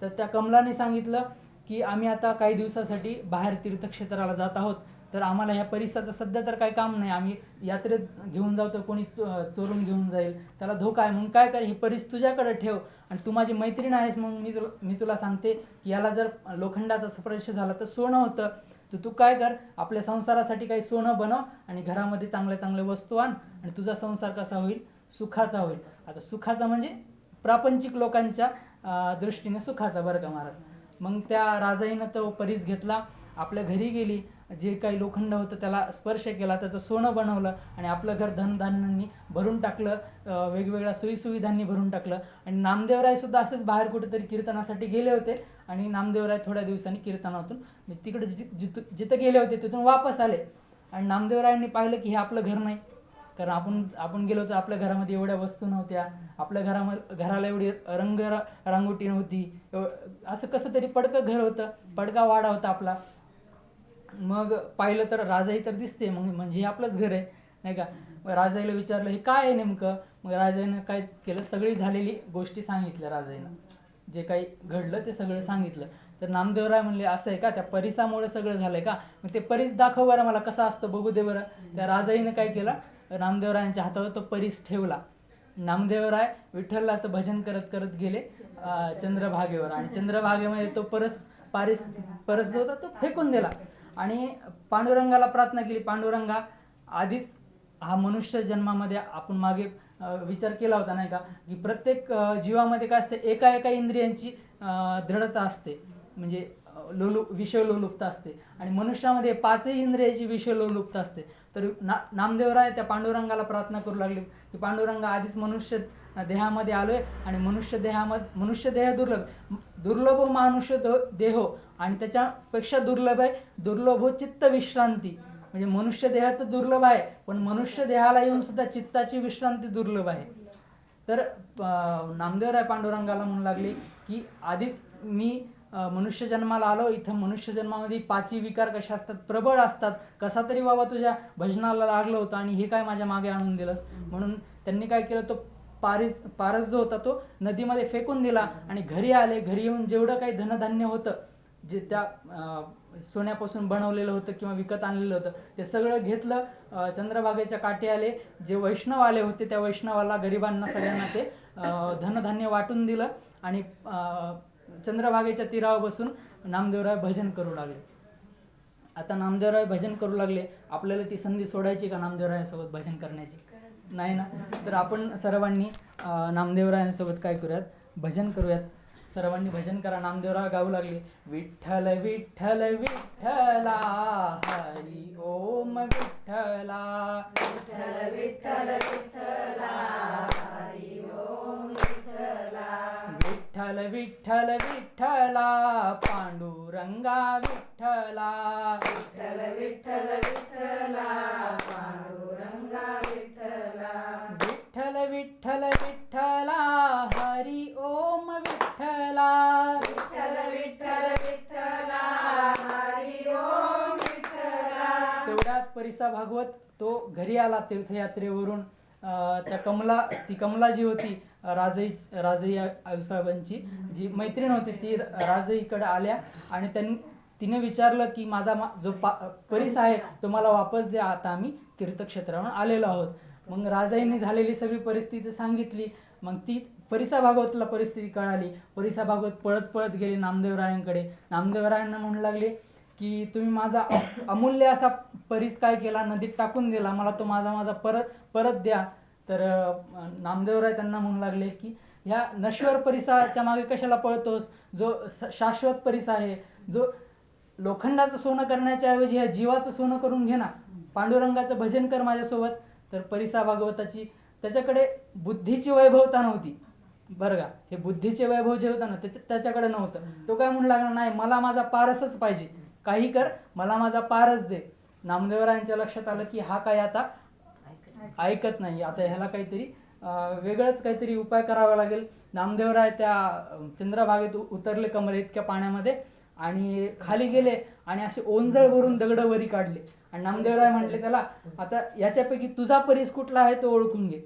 तर त्या कमलाने सांगितलं की आम्ही आता काही दिवसासाठी बाहेर तीर्थक्षेत्राला जात आहोत, तर आम्हाला ह्या परिसाचं सध्या तर काही काम नाही, आम्ही यात्रेत घेऊन जाऊ तर कोणी चोरून घेऊन जाईल, त्याला धोका आहे, म्हणून काय कर, ही परीस तुझ्याकडे ठेव, आणि तू माझी मैत्रीण आहेस म्हणून मी तुला सांगते की याला जर लोखंडाचा स्पर्श झाला तर सोनं होतं, तर तू काय कर, आपल्या संसारासाठी काही सोनं बनव, आणि घरामध्ये चांगल्या चांगल्या वस्तू आण, आणि तुझा संसार कसा होईल, सुखाचा होईल. आता सुखाचा म्हणजे प्रापंचिक लोकांच्या दृष्टीने सुखाचा, बरं का महाराज. मग त्या राजाईनं तो परीस घेतला, आपल्या घरी गेली, जे काही लोखंड होतं त्याला स्पर्श केला, त्याचं सोनं बनवलं, आणि आपलं घर धनधान्यांनी भरून टाकलं, वेगवेगळ्या सोयीसुविधांनी भरून टाकलं. आणि नामदेवराय सुद्धा असेच बाहेर कुठेतरी कीर्तनासाठी गेले होते, आणि नामदेवराय थोड्या दिवसांनी कीर्तनातून तिकडे जिथं गेले होते तिथून वापस आले, आणि नामदेवरायांनी पाहिलं की हे आपलं घर नाही. कारण आपण गेलो तर आपल्या घरामध्ये एवढ्या वस्तू नव्हत्या, आपल्या घराला एवढी रांगोटी नव्हती, असं कसं तरी पडकं घर होतं, पडका वाडा होता आपला. मग पाहिलं तर राजाई तर दिसते, मग म्हणजे आपलंच घर आहे, नाही का. राजाईला विचारलं हे काय आहे नेमकं. मग राजाईनं काय केलं, सगळी झालेली गोष्टी सांगितल्या, राजाईनं जे काही घडलं ते सगळं सांगितलं. तर नामदेवराय म्हणले असं आहे का, त्या परिसामुळे सगळं झालंय का, मग ते परीस दाखव बरं मला, कसा असतो बघू दे बरं. त्या राजाईनं काय केलं, नामदेवरायांच्या हातावर तो परीस ठेवला. नामदेवराय विठ्ठलाचं भजन करत करत गेले चंद्रभागेवर, आणि चंद्रभागेमध्ये तो परस जो होता तो फेकून दिला, आणि पांडुरंगाला प्रार्थना केली. पांडुरंगा, आधीच हा मनुष्य जन्मामध्ये आपण मागे विचार केला होता, नाही का, की प्रत्येक जीवामध्ये काय असते, एका इंद्रियांची दृढता असते, म्हणजे विषय लोलुपता असते, आणि मनुष्यामध्ये 5ही इंद्रियाची विषय लोलुपता असते. तर नामदेवराय त्या पांडुरंगाला प्रार्थना करू लागले की पांडुरंगा, आधीच मनुष्य देहामध्ये आलोय, आणि मनुष्य देह दुर्लभ मानुष्य देहो, आणि त्याच्यापेक्षा दुर्लभ चित्त विश्रांती. म्हणजे मनुष्य देह तर दुर्लभ आहे, पण मनुष्य देहाला येऊन सुद्धा चित्ताची विश्रांती दुर्लभ आहे. तर नामदेवराय पांडुरंगाला म्हणू लागले की आधीच मी मनुष्य जन्माला आलो, इथं मनुष्य जन्मामध्ये पाची विकार कशा असतात, प्रबळ असतात, कसा तरी बाबा तुझ्या भजनाला लागलं होतं आणि हे काय माझ्या मागे आणून दिलंस. म्हणून त्यांनी काय केलं, तो पारस जो होता तो नदीमध्ये फेकून दिला आणि घरी आले. घरी येऊन जेवढं काही धनधान्य होतं, जे त्या सोन्यापासून बनवलेलं होतं किंवा विकत आणलेलं होतं, ते सगळं घेतलं. चंद्रभागेच्या काठी आले. जे वैष्णव आले होते त्या वैष्णवाला, गरिबांना, सगळ्यांना ते धनधान्य वाटून दिलं आणि चंद्रभागेच्या तीरावर बसून नामदेवराय भजन करू लागले. आता नामदेवराय भजन करू लागले, आपल्याला ती संधी सोडायची का नामदेवरायांसोबत भजन करण्याची? नाही ना. तर आपण सर्वांनी नामदेवरायांसोबत काय करूयात, भजन करूयात. सर्वांनी भजन करा. नामदेवराय गाऊ लागले, विठ्ठल विठ्ठल विठ्ठला हरी ओम विठ्ठला, विठ्ठल विठ्ठल विठ्ठला हरी ओम विठ्ठला, विठ्ठल विठ्ठल विठ्ठला पांडुरंगा विठ्ठला, विठ्ठल विठ्ठल विठ्ठला पांडुरंगा विठ्ठला, विठ्ठल विठ्ठल विठ्ठला हरी ओम विठ्ठला, विठ्ठल विठ्ठल विठ्ठला हरी ओम विठ्ठला. तेवढ्यात परिसा भागवत तो घरी आला तीर्थयात्रेवरून. ती कमला जी होती, राजई आईसाहेबांची जी मैत्रीण होती, ती राजईकडे आल्या आणि तिने विचारलं की माझा जो परीस आहे तो मला वापस द्या, आता आम्ही तीर्थक्षेत्रावरून आलेलो आहोत. मग राजाईने झालेली सगळी परिस्थिती सांगितली. मग ती परिसा भागवतला परिस्थिती कळाली. परिसा भागवत पळत पळत गेली नामदेवरायांकडे. नामदेवरायांना म्हणू लागले की तुम्ही माझा अमूल्य असा परीस काय केला, नदीत टाकून दिला, मला तो माझा परत द्या. तर नामदेवराय त्यांना म्हणू लागले की ह्या नश्वर परिसाच्या मागे कशाला पळतोस, जो शाश्वत परिस आहे, जो लोखंडाचं सोनं करण्याच्या ऐवजी ह्या जीवाचं सोनं करून घे ना, पांडुरंगाचं भजन कर माझ्यासोबत. तर परिसा भागवताची त्याच्याकडे बुद्धीची वैभवता नव्हती बरं का, हे बुद्धीचे वैभव जे होतं ना त्याच्याकडे नव्हतं. तो काय म्हणू लागला, नाही मला माझा पारसच पाहिजे, काही कर मला माझा पारस दे. नामदेवरायांच्या लक्षात आलं की हा काय आता ऐकत नाही, आता ह्याला काहीतरी वेगळंच काहीतरी उपाय करावा लागेल. नामदेवराय त्या चंद्रभागेत उतरले कमरे इतक्या पाण्यामध्ये आणि खाली गेले आणि असे ओंजळवरून दगड वरी काढले. आणि नामदेवराय म्हटले त्याला, आता याच्यापैकी तुझा परीस कुठला आहे तो ओळखून घे.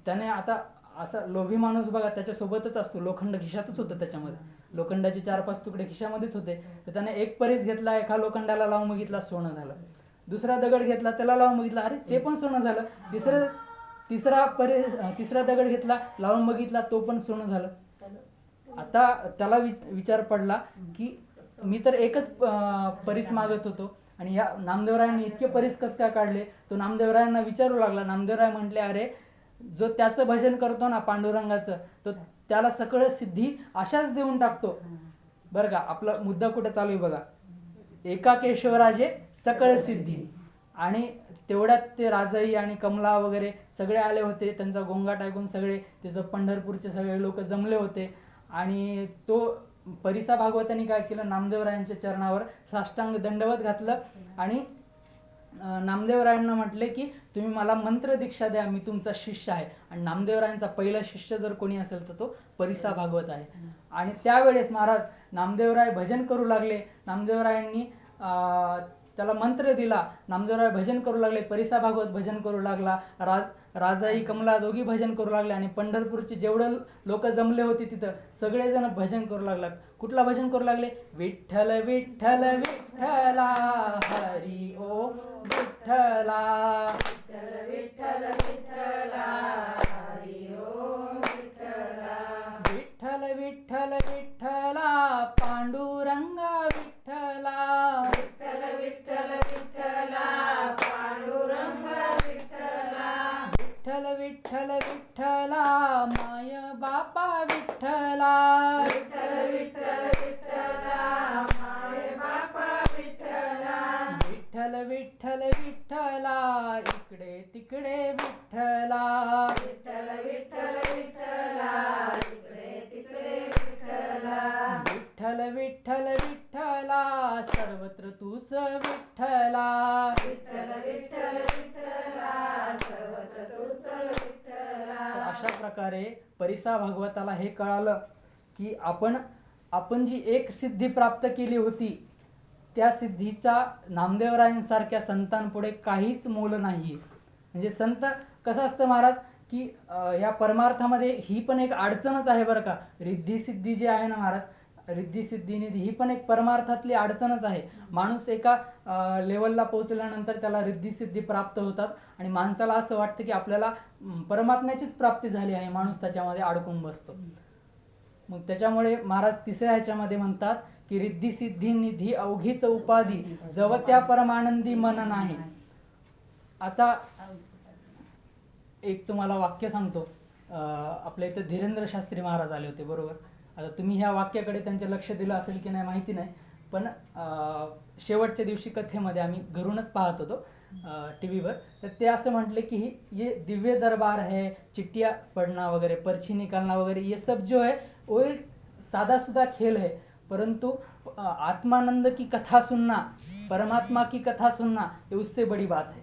त्याने आता असा लोभी माणूस बघा त्याच्यासोबतच असतो, लोखंड खिशातच होतं, त्याच्यामध्ये लोखंडाचे 4-5 तुकडे खिशामध्येच होते. तर त्याने एक परीस घेतला, एका लोखंडाला लावून बघितला, सोनं झालं. दुसरा दगड घेतला, त्याला लावून बघितला, अरे ते पण सोनं झालं. तिसरा दगड घेतला, लावून बघितला, तो पण सोनं झालं. आता त्याला विचार पडला की मी तर एकच परीस मागत होतो आणि या नामदेवरायांनी इतके परीस कस काय काढले. तो नामदेवरायांना विचारू लागला. नामदेवराय म्हटले, अरे जो त्याचं भजन करतो ना पांडुरंगाचं, तो त्याला सकळ सिद्धी अशाच देऊन टाकतो. बरं का, आपला मुद्दा कुठे चालू आहे बघा, एका केशवराजे सकळ सिद्धी. आणि तेवढ्यात ते राजाई आणि कमला वगैरे सगळे आले होते. त्यांचा गोंगाट ऐकून सगळे तिथं पंढरपूरचे सगळे लोक जमले होते. आणि तो परिसा भागवतांनी काय केलं, नामदेवरायांच्या चरणावर साष्टांग दंडवत घातलं आणि नामदेवरायांना म्हटले की तुम्ही मला मंत्र दीक्षा द्या, मी तुमचा शिष्य आहे. आणि नामदेवरायांचा पहिला शिष्य जर कोणी असेल तर तो परिसा भागवत आहे. आणि त्यावेळेस महाराज नामदेवराय भजन करू लागले. नामदेवरायांनी त्याला मंत्र दिला. नामदेवराय भजन करू लागले, परिसा भागवत भजन करू लागला, राजाई कमला दोघी भजन करू लागले आणि पंढरपूरचे जेवढे लोक जमले होते तिथं सगळेजण भजन करू लागला. कुठला भजन करू लागले, विठ्ठल विठ्ठल विठ्ठला हरी ओम विठ्ठला, विठ्ठल विठ्ठल विठ्ठला हरी ओम विठ्ठला, विठ्ठल विठ्ठल विठ्ठला पांडुरंगा विठ्ठला, विठ्ठल विठ्ठल विठ्ठला पांडुरंगा विठ्ठला, विठ्ठल विठ्ठल विठ्ठला माय बापा विठ्ठला, विठ्ठल विठ्ठल विठ्ठला माय बापा विठ्ठला, विठ्ठल विठ्ठल विठ्ठला इकडे तिकडे विठ्ठला, विठ्ठल विठ्ठल विठ्ठला इकडे तिकडे विठ्ठला, विठ्ठल विठ्ठल विठ्ठला सर्वत्र तूच विठ्ठला, विठ्ठल विठ्ठल विठ्ठला सर्वत्र तूच विठ्ठला. तर अशा प्रकारे परिसा भागवताला हे कळालं की आपण आपण जी एक सिद्धी प्राप्त केली होती त्या सिद्धीचा नामदेवरायांसारख्या संतांपुढे काहीच मोल नाही. म्हणजे संत कसं असतं महाराज की या परमार्थामध्ये ही पण एक अडचणच आहे बरं का. रिद्धी सिद्धी जी आहे ना महाराज, रिद्धी सिद्धी निधी ही पण एक परमार्थातली अडचणच आहे. माणूस एका लेवलला पोहोचल्यानंतर त्याला रिद्धी सिद्धी प्राप्त होतात आणि माणसाला असं वाटतं की आपल्याला परमात्म्याचीच प्राप्ती झाली आहे, माणूस त्याच्यामध्ये अडकून बसतो. मग त्याच्यामुळे महाराज तिसऱ्या ह्याच्यामध्ये म्हणतात की रिद्धी सिद्धी निधी अवघीच उपाधी जव त्या परमानंदी मन नाही. आता एक तुम्हाला वाक्य सांगतो. आपल्या इथं धीरेंद्र शास्त्री महाराज आले होते बरोबर. आता तुम्ही ह्या वाक्याकडे त्यांचे लक्ष दिलं असेल की नाही माहिती नाही, पण शेवटच्या दिवशी कथेमध्ये आम्ही घरूनच पाहत होतो टी व्हीवर, तर ते असं म्हटले की ये दिव्य दरबार है, चिट्टिया पढ़ना वगैरह, पर्ची निकालना वगैरह, ये सब जो है वो एक सादा सुदा खेल है, परंतु आत्मानंद की कथा सुनना, परमात्मा की कथा सुनना, ये उससे बड़ी बात है.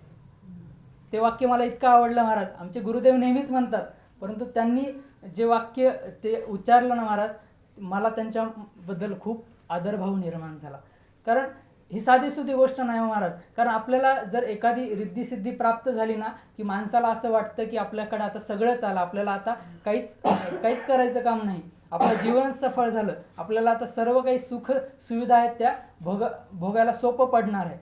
ते वाक्य मला इतकं आवडलं महाराज. आमचे गुरुदेव नेहमीच म्हणतात, परंतु त्यांनी जे वाक्य ते उच्चारलं ना महाराज, मला त्यांच्याबद्दल खूप आदरभाव निर्माण झाला. कारण ही साधीसुधी गोष्ट नाही महाराज. कारण आपल्याला जर एखादी रिद्धी प्राप्त झाली ना की माणसाला असं वाटतं की आपल्याकडे आता सगळंच आलं, आपल्याला आता काहीच करायचं काम नाही, आपलं जीवन सफळ झालं, आपल्याला आता सर्व काही सुख सुविधा आहेत त्या भोगायला सोपं पडणार आहे.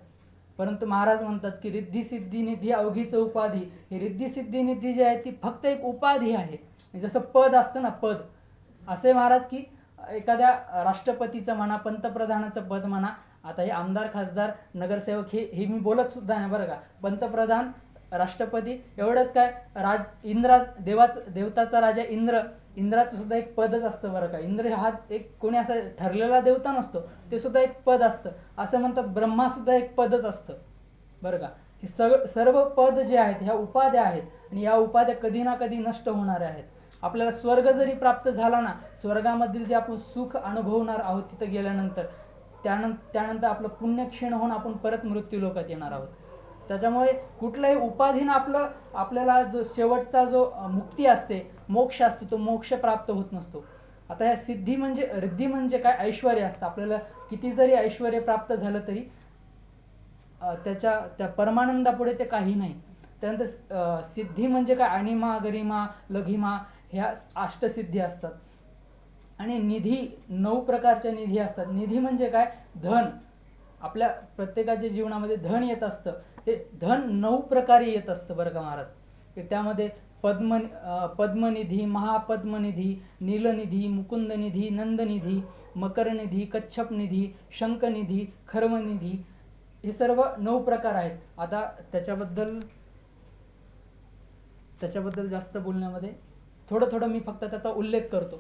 परंतु महाराज म्हणतात की रिद्धी सिद्धी निधी अवघीच उपाधी. ही रिद्धी सिद्धी निधी जी आहे ती फक्त एक उपाधी आहे. जसं पद असतं ना, पद असे महाराज की एखाद्या राष्ट्रपतीचं म्हणा, पंतप्रधानाचं पद म्हणा, आता हे आमदार खासदार नगरसेवक हे मी बोलत सुद्धा नाही बरं का. पंतप्रधान राष्ट्रपती एवढंच काय, देवताचा राजा इंद्राचं सुद्धा एक पदच असतं बरं का. इंद्र हा एक कोणी असा ठरलेला देवता नसतो, ते सुद्धा एक पद असतं. असं म्हणतात ब्रह्मा सुद्धा एक पदच असतं बरं का. हे सर्व पद जे आहेत ह्या उपाध्या आहेत आणि या उपाध्या कधी ना कधी नष्ट होणाऱ्या आहेत. आपल्याला स्वर्ग जरी प्राप्त झाला ना, स्वर्गामधील जे आपण सुख अनुभवणार आहोत तिथं गेल्यानंतर, त्यानंतर आपलं पुण्य क्षीण होऊन आपण परत मृत्यू लोकात येणार आहोत. त्याच्यामुळे कुठल्याही उपाधीनं आपल्याला जो शेवटचा जो मुक्ती असते, मोक्ष असतो, तो मोक्ष प्राप्त होत नसतो. आता ह्या रिद्धी म्हणजे काय, ऐश्वर्य असतं. आपल्याला किती जरी ऐश्वर्य प्राप्त झालं तरी त्या परमानंदापुढे ते काही नाही. त्यानंतर सिद्धी म्हणजे काय, अणिमा गरिमा लघिमा ह्या अष्टसिद्धी असतात. आणि निधी 9 प्रकारच्या निधी असतात. निधी म्हणजे काय, धन. आपल्या प्रत्येकाच्या जीवनामध्ये धन येत असतं. ते धन 9 प्रकारे येत असतं बरं का महाराज. त्यामध्ये पद्मनिधी, महापद्मनिधी, नीलनिधी, मुकुंदनिधी, नंदनिधी, मकरनिधी, कच्छपनिधी, शंखनिधी, खर्वनिधी, हे सर्व 9 प्रकार आहेत. आता त्याच्याबद्दल जास्त बोलण्यामध्ये थोडं मी फक्त त्याचा उल्लेख करतो.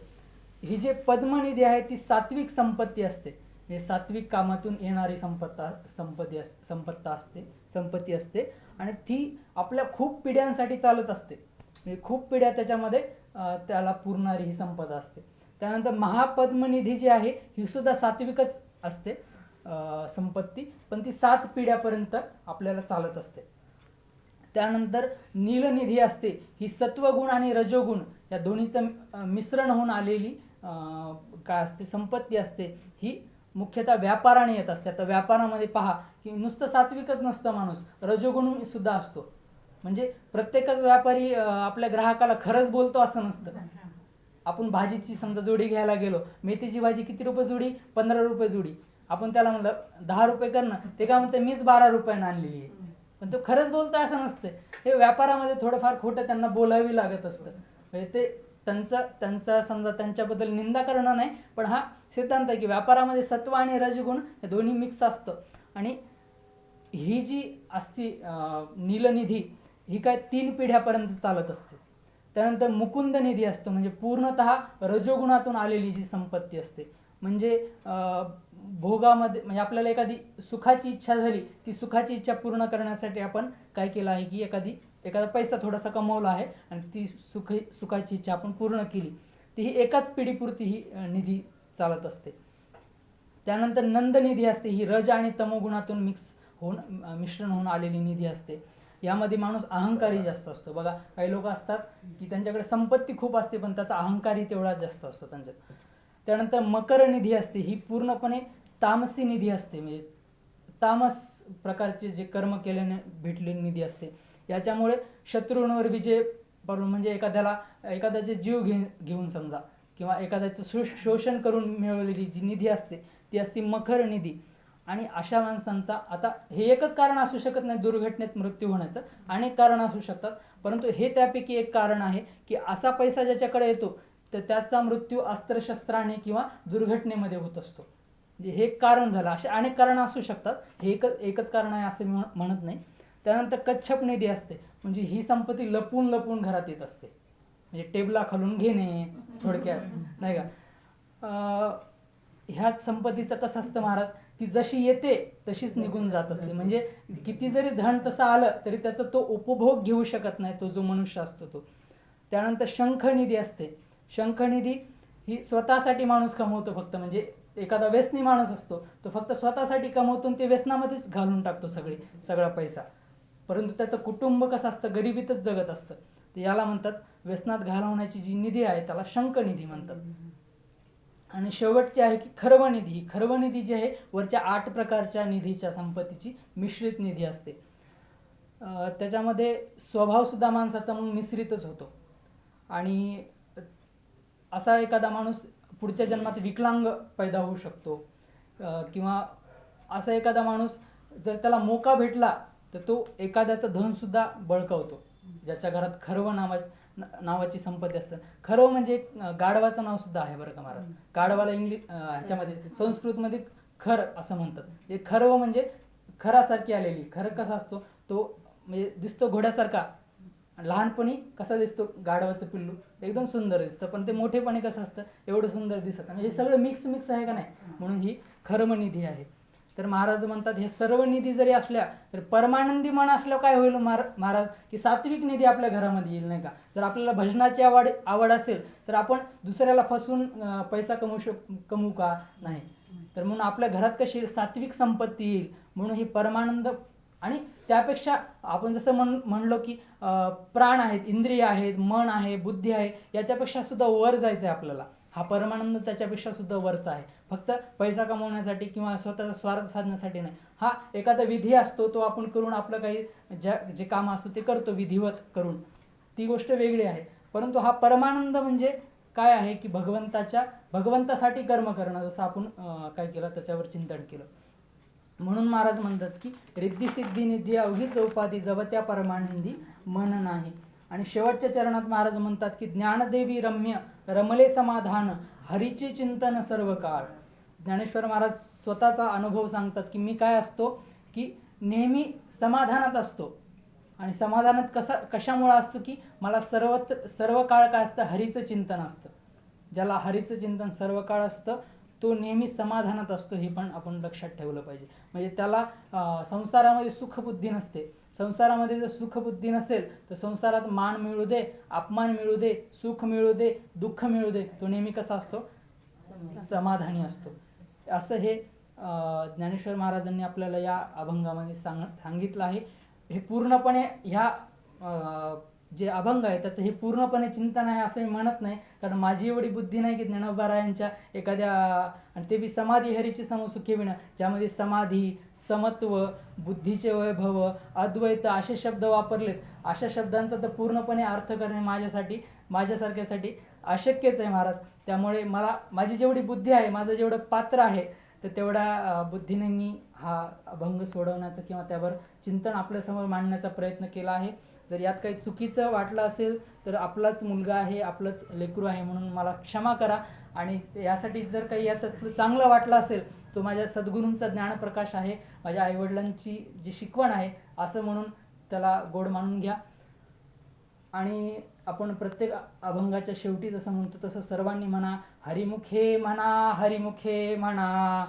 ही जे पद्मनिधी आहे ती सात्विक संपत्ती असते. म्हणजे सात्विक कामातून येणारी संपत्ती असते आणि ती आपल्या खूप पिढ्यांसाठी चालत असते. म्हणजे खूप पिढ्या त्याच्यामध्ये त्याला पुरणारी ही संपदा असते. त्यानंतर महापद्मनिधी जी आहे ही सुद्धा सात्विकच असते संपत्ती, पण ती 7 पिढ्यापर्यंत आपल्याला चालत असते. त्यानंतर नीलनिधी असते, ही सत्वगुण आणि रजोगुण या दोन्हीचं मिश्रण होऊन आलेली काय असते, संपत्ती असते. ही मुख्यतः व्यापाराने येत असते. आता व्यापारामध्ये पहा की नुसतं सात्विकच नसतं माणूस, रजोगुण सुद्धा असतो. म्हणजे प्रत्येकच व्यापारी आपल्या ग्राहकाला खरंच बोलतो असं नसतं. आपण भाजीची समजा जोडी घ्यायला गेलो, मेथीची भाजी किती रुपये जोडी, 15 रुपये जोडी. आपण त्याला म्हणलं 10 रुपये कर ना, ते काय म्हणते मीच 12 रुपयानं आणलेली आहे. पण तो खरंच बोलतो असं नसतं. हे व्यापारामध्ये थोडंफार खोटं त्यांना बोलावी लागत असतं. म्हणजे ते त्यांचा समजा त्यांच्याबद्दल निंदा करणं नाही, पण हा सिद्धांत आहे की व्यापारामध्ये सत्व आणि रजगुण हे दोन्ही मिक्स असतं. आणि ही जी असती नीलनिधी ही काय 3 पिढ्यापर्यंत चालत असते. त्यानंतर मुकुंद निधी असतो, म्हणजे पूर्णतः रजोगुणातून आलेली जी संपत्ती असते. म्हणजे भोगामध्ये म्हणजे आपल्याला एखादी सुखाची इच्छा झाली, ती सुखाची इच्छा पूर्ण करण्यासाठी आपण काय केलं आहे की एखादा पैसा थोडासा कमवला आहे आणि ती सुखाची इच्छा आपण पूर्ण केली, ती ही एकाच पिढीपुरती ही निधी चालत असते. त्यानंतर नंदनिधी असते, ही रज आणि तमोगुणातून मिश्रण होऊन आलेली निधी असते. यामध्ये माणूस अहंकारी जास्त असतो. बघा काही लोक असतात की त्यांच्याकडे संपत्ती खूप असते पण त्याचा अहंकारही तेवढाच जास्त असतो त्यांच्यात. त्यानंतर मकर निधी असते, ही पूर्णपणे तामसी निधी असते, म्हणजे तामस प्रकारचे जे कर्म केल्याने भेटलेली निधी असते. याच्यामुळे शत्रूंवर विजय म्हणजे एखाद्याचे जीव घेऊन समजा किंवा एखाद्याचं शोषण करून मिळवलेली जी निधी असते ती असते मकर निधी. आणि अशा माणसांचा, आता हे एकच कारण असू शकत नाही दुर्घटनेत मृत्यू होण्याचं, अनेक कारण असू शकतात, परंतु हे त्यापैकी एक कारण आहे की असा पैसा ज्याच्याकडे येतो तर त्याचा मृत्यू अस्त्रशस्त्राने किंवा दुर्घटनेमध्ये होत असतो. म्हणजे हे एक कारण झालं. असे अनेक कारणं असू शकतात, हे एकच कारण आहे असं मी म्हणत नाही. त्यानंतर कच्छप निधी असते, म्हणजे ही संपत्ती लपून लपून घरात येत असते, म्हणजे टेबला खालून घेणे थोडक्यात, नाही का. ह्याच संपत्तीचं कसं असतं महाराज, ती जशी येते तशीच निघून जात असते. म्हणजे किती जरी धन तसं आलं तरी त्याचा तो उपभोग घेऊ शकत नाही तो जो मनुष्य असतो तो. त्यानंतर शंखनिधी असते. शंखनिधी ही स्वतःसाठी माणूस कमवतो फक्त, म्हणजे एखादा व्यसनी माणूस असतो तो फक्त स्वतःसाठी कमवतो ते व्यसनामध्येच घालून टाकतो सगळा पैसा, परंतु त्याचं कुटुंब कसं असतं, गरिबीतच जगत असतं. तर याला म्हणतात, व्यसनात घालवण्याची जी निधी आहे त्याला शंखनिधी म्हणतात. आणि शेवटची आहे की खर्वनिधी. ही खर्वनिधी जी आहे वरच्या 8 प्रकारच्या निधीच्या संपत्तीची मिश्रित निधी असते. त्याच्यामध्ये स्वभाव सुद्धा माणसाचा मग मिश्रितच होतो. आणि असा एखादा माणूस पुढच्या जन्मात विकलांग पैदा होऊ शकतो, किंवा असा एखादा माणूस जर त्याला मोका भेटला तर तो एखाद्याचं धनसुद्धा बळकावतो. ज्याच्या घरात खर्व नावाची संपत्ती असतं. खर्व म्हणजे गाढवाचं नाव सुद्धा आहे बरं का महाराज. गाढवाला ह्याच्यामध्ये संस्कृतमध्ये खर असं म्हणतात. हे खर्व म्हणजे खरासारखी आलेली. खर कसा असतो तो, म्हणजे दिसतो घोड्यासारखा, लहानपणी कसा दिसतो गाढवाचं पिल्लू, एकदम सुंदर दिसतं, पण ते मोठेपणी कसं असतं एवढं सुंदर दिसत नाही. म्हणजे सगळं मिक्स आहे का नाही, म्हणून ही खर्वनिधी आहे. तर महाराज म्हणतात हे सर्व निधी जरी असल्या तर परमानंदी मन असल्यावर काय होईल महाराज, की सात्विक निधी आपल्या घरामध्ये येईल, नाही का. जर आपल्याला भजनाची आवड असेल तर आपण दुसऱ्याला फसवून पैसा कमवू का नाही. तर म्हणून आपल्या घरात कशी सात्विक संपत्ती येईल, म्हणून ही परमानंद. आणि त्यापेक्षा आपण जसं म्हणलो की प्राण आहेत, इंद्रिय आहेत, मन आहे, बुद्धी आहे, याच्यापेक्षा सुद्धा वर जायचं आहे आपल्याला. हा परमानंद त्याच्यापेक्षा सुद्धा वरचा आहे. फक्त पैसा कमवण्यासाठी किंवा स्वतःचा स्वार्थ साधण्यासाठी नाही. हा एखादा विधी असतो, तो आपण करून आपलं काही जे काम असतो ते करतो विधिवत करून, ती गोष्ट वेगळी आहे. परंतु हा परमानंद म्हणजे काय आहे की भगवंतासाठी कर्म करणं, जसं आपण काय केलं त्याच्यावर चिंतन केलं. म्हणून महाराज म्हणतात की रिद्धी सिद्धी निधी अवघी चौपादी जवत्या परमानंदी मन नाही. आणि शेवटच्या चरणात महाराज म्हणतात की ज्ञानदेवी रम्य रमले समाधान हरीचे चिंतन सर्व काळ. ज्ञानेश्वर महाराज स्वतःचा अनुभव सांगतात की मी काय असतो की नेहमी समाधानात असतो. आणि समाधानात कशामुळे असतो की मला सर्व काळ काय असतं, हरीचं चिंतन असतं. ज्याला हरीचं चिंतन सर्व काळ असतं तो नेहमी समाधानात असतो, हे पण आपण लक्षात ठेवलं पाहिजे. म्हणजे त्याला संसारामध्ये सुखबुद्धी नसते. संसारामध्ये जर सुखबुद्धी नसेल तर संसारात मान मिळू दे, अपमान मिळू दे, सुख मिळू दे, दुःख मिळू दे, तो नेहमी कसा असतो, समाधानी असतो. असं हे ज्ञानेश्वर महाराजांनी आपल्याला या अभंगामध्ये सांगितलं आहे. हे पूर्णपणे ह्या जे अभंग आहे त्याचं हे पूर्णपणे चिंतन आहे असं मी म्हणत नाही, कारण माझी एवढी बुद्धी नाही की ज्ञानोबारायांच्या एखाद्या, आणि ते बी समाधी हरीची समसुखे विना, ज्यामध्ये समाधी, समत्व, बुद्धीचे वैभव, अद्वैत असे शब्द वापरलेत. अशा शब्दांचा तर पूर्णपणे अर्थ करणे माझ्यासारख्यासाठी अशक्यच आहे महाराज. त्यामुळे माझी जेवढी बुद्धी आहे, माझं जेवढं पात्र आहे, तर तेवढ्या बुद्धीने मी हा अभंग सोडवण्याचं किंवा त्यावर चिंतन आपल्यासमोर मांडण्याचा प्रयत्न केला आहे. जर यात काही चुकीचं वाटलं असेल तर आपलाच मुलगा आहे, आपलंच लेकरू आहे, म्हणून मला क्षमा करा. आणि यासाठी जर काही यात चांगलं वाटलं असेल तो माझ्या सद्गुरूंचा ज्ञानप्रकाश आहे, माझ्या आईवडिलांची जी शिकवण आहे असं म्हणून त्याला गोड मानून घ्या. आणि आपण प्रत्येक अभंगाच्या शेवटी जसं म्हणतो तसं सर्वांनी म्हणा, हरिमुखे म्हणा, हरिमुखे म्हणा,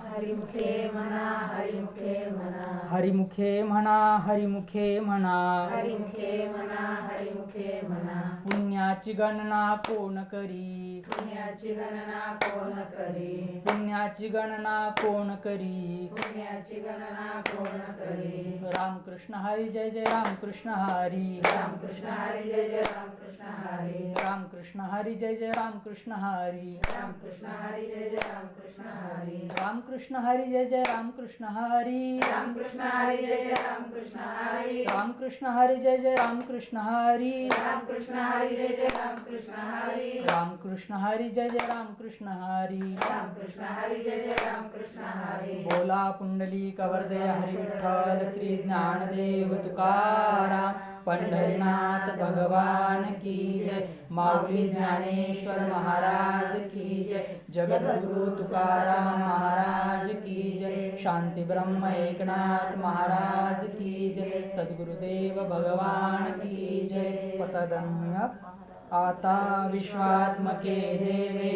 हरिमुखे म्हणा, हरिमुखे म्हणा, हरिमुखे म्हणा, हरिमुखे म्हणा, हरिमुखे म्हणा, हरिमुखे म्हणा. पुण्याची गणना कोण करी, पुण्याची गणना कोण करी, पुण्याची गणना कोण करी पुण्याची गणना कोण करी रामकृष्ण हरी जय जय रामकृष्ण हरी रामकृष्ण हरी जय जय रामकृष्ण हरी रामकृष्ण हरी जय जय रामकृष्ण हरी रामकृष्ण हरी जय जय रामकृष्ण हरी रामकृष्ण हरी जय जय रामकृष्ण हरी रामकृष्ण हरी जय जय रामकृष्ण हरी रामकृष्ण हरी जय जय रामकृष्ण हरी रामकृष्ण हरी जय जय रामकृष्ण हरी रामकृष्ण हरी जय जय रामकृष्ण हरी रामकृष्ण हरी जय जय रामकृष्ण हरी बोला पुंडलिक वरदे हरी विठ्ठल श्री ज्ञानदेव तुकाराम पंढरीनाथ भगवान की जय माऊली ज्ञानेश्वर महाराज की जय जगद्गुरु तुकाराम महाराज की जय शांती ब्रह्म एकनाथ महाराज की जय सद्गुरुदेव भगवान की जय पसदन्य आता विश्वात्मके देवे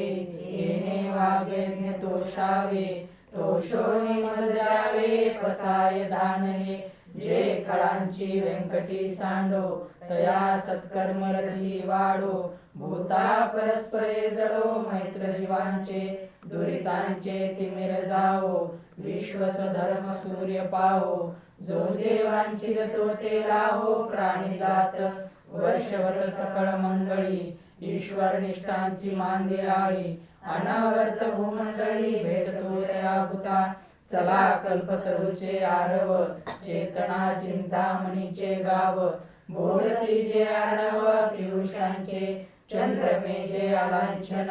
येणे वागयज्ञ तोषावे तोषोनी मज द्यावे पसाय दान हे जे खळांची व्यंकटी सांडो तया सत्कर्म रती वाढो भूता परस्परे जडो मैत्र जीवांचे दुरितांचे तिमिर जावो विश्व स्वधर्म सूर्य पाहो जो जे वांछिल तो ते लाहो प्राणी जात वर्षवत सकळ मंगळी ईश्वर निष्ठांची मांदियाळी अनावर्त भूमंडळी भेटतो त्या भूता चला कल्पतरूचे आरव चेतना चिंतामणीचे गाव बोलती जे आर्णव पियुषांचे चंद्रमेजे आलांछन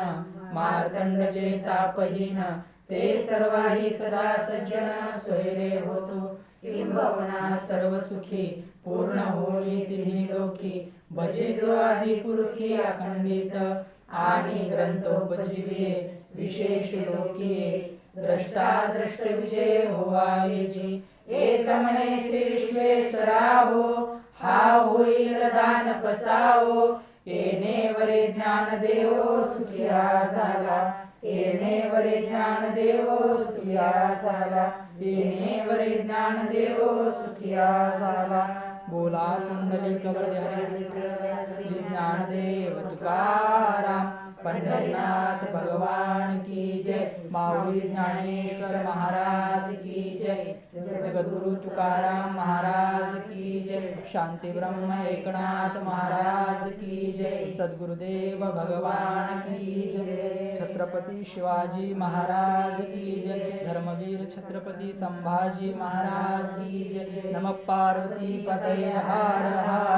मार्तंड जे तापहीन ते सर्वाही सदा सज्जन सोयरे होतो किंबहुना सर्व सुखी पूर्ण होई तिन्ही लोकी भजे जो आदि पुरुषी अखंडित आणि ग्रंथोपजीविये विशेष लोकीये द्रष्टा दृष्ट विजय होवावे जी एक म्हणे श्री विश्वेश्वराहो हा होईल दान पसावो येणे वरे ज्ञान देवो सुखिया झाला येणे वरे ज्ञान देवो सुखिया झाला येणे वरे ज्ञान देवो सुखिया झाला बोला पुंडलिक वरदे हरी श्री ज्ञानदेव तुकाराम पंढरीनाथ भगवान की जय माऊली ज्ञानेश्वर महाराज की जय जगद्गुरु तुकाराम महाराज की जय शांती ब्रह्म एकनाथ महाराज की जय सद्गुरुदेव भगवान की जय छत्रपती शिवाजी महाराज की जय धर्मवीर छत्रपती संभाजी महाराज की जय नमः पार्वती पतये हर हर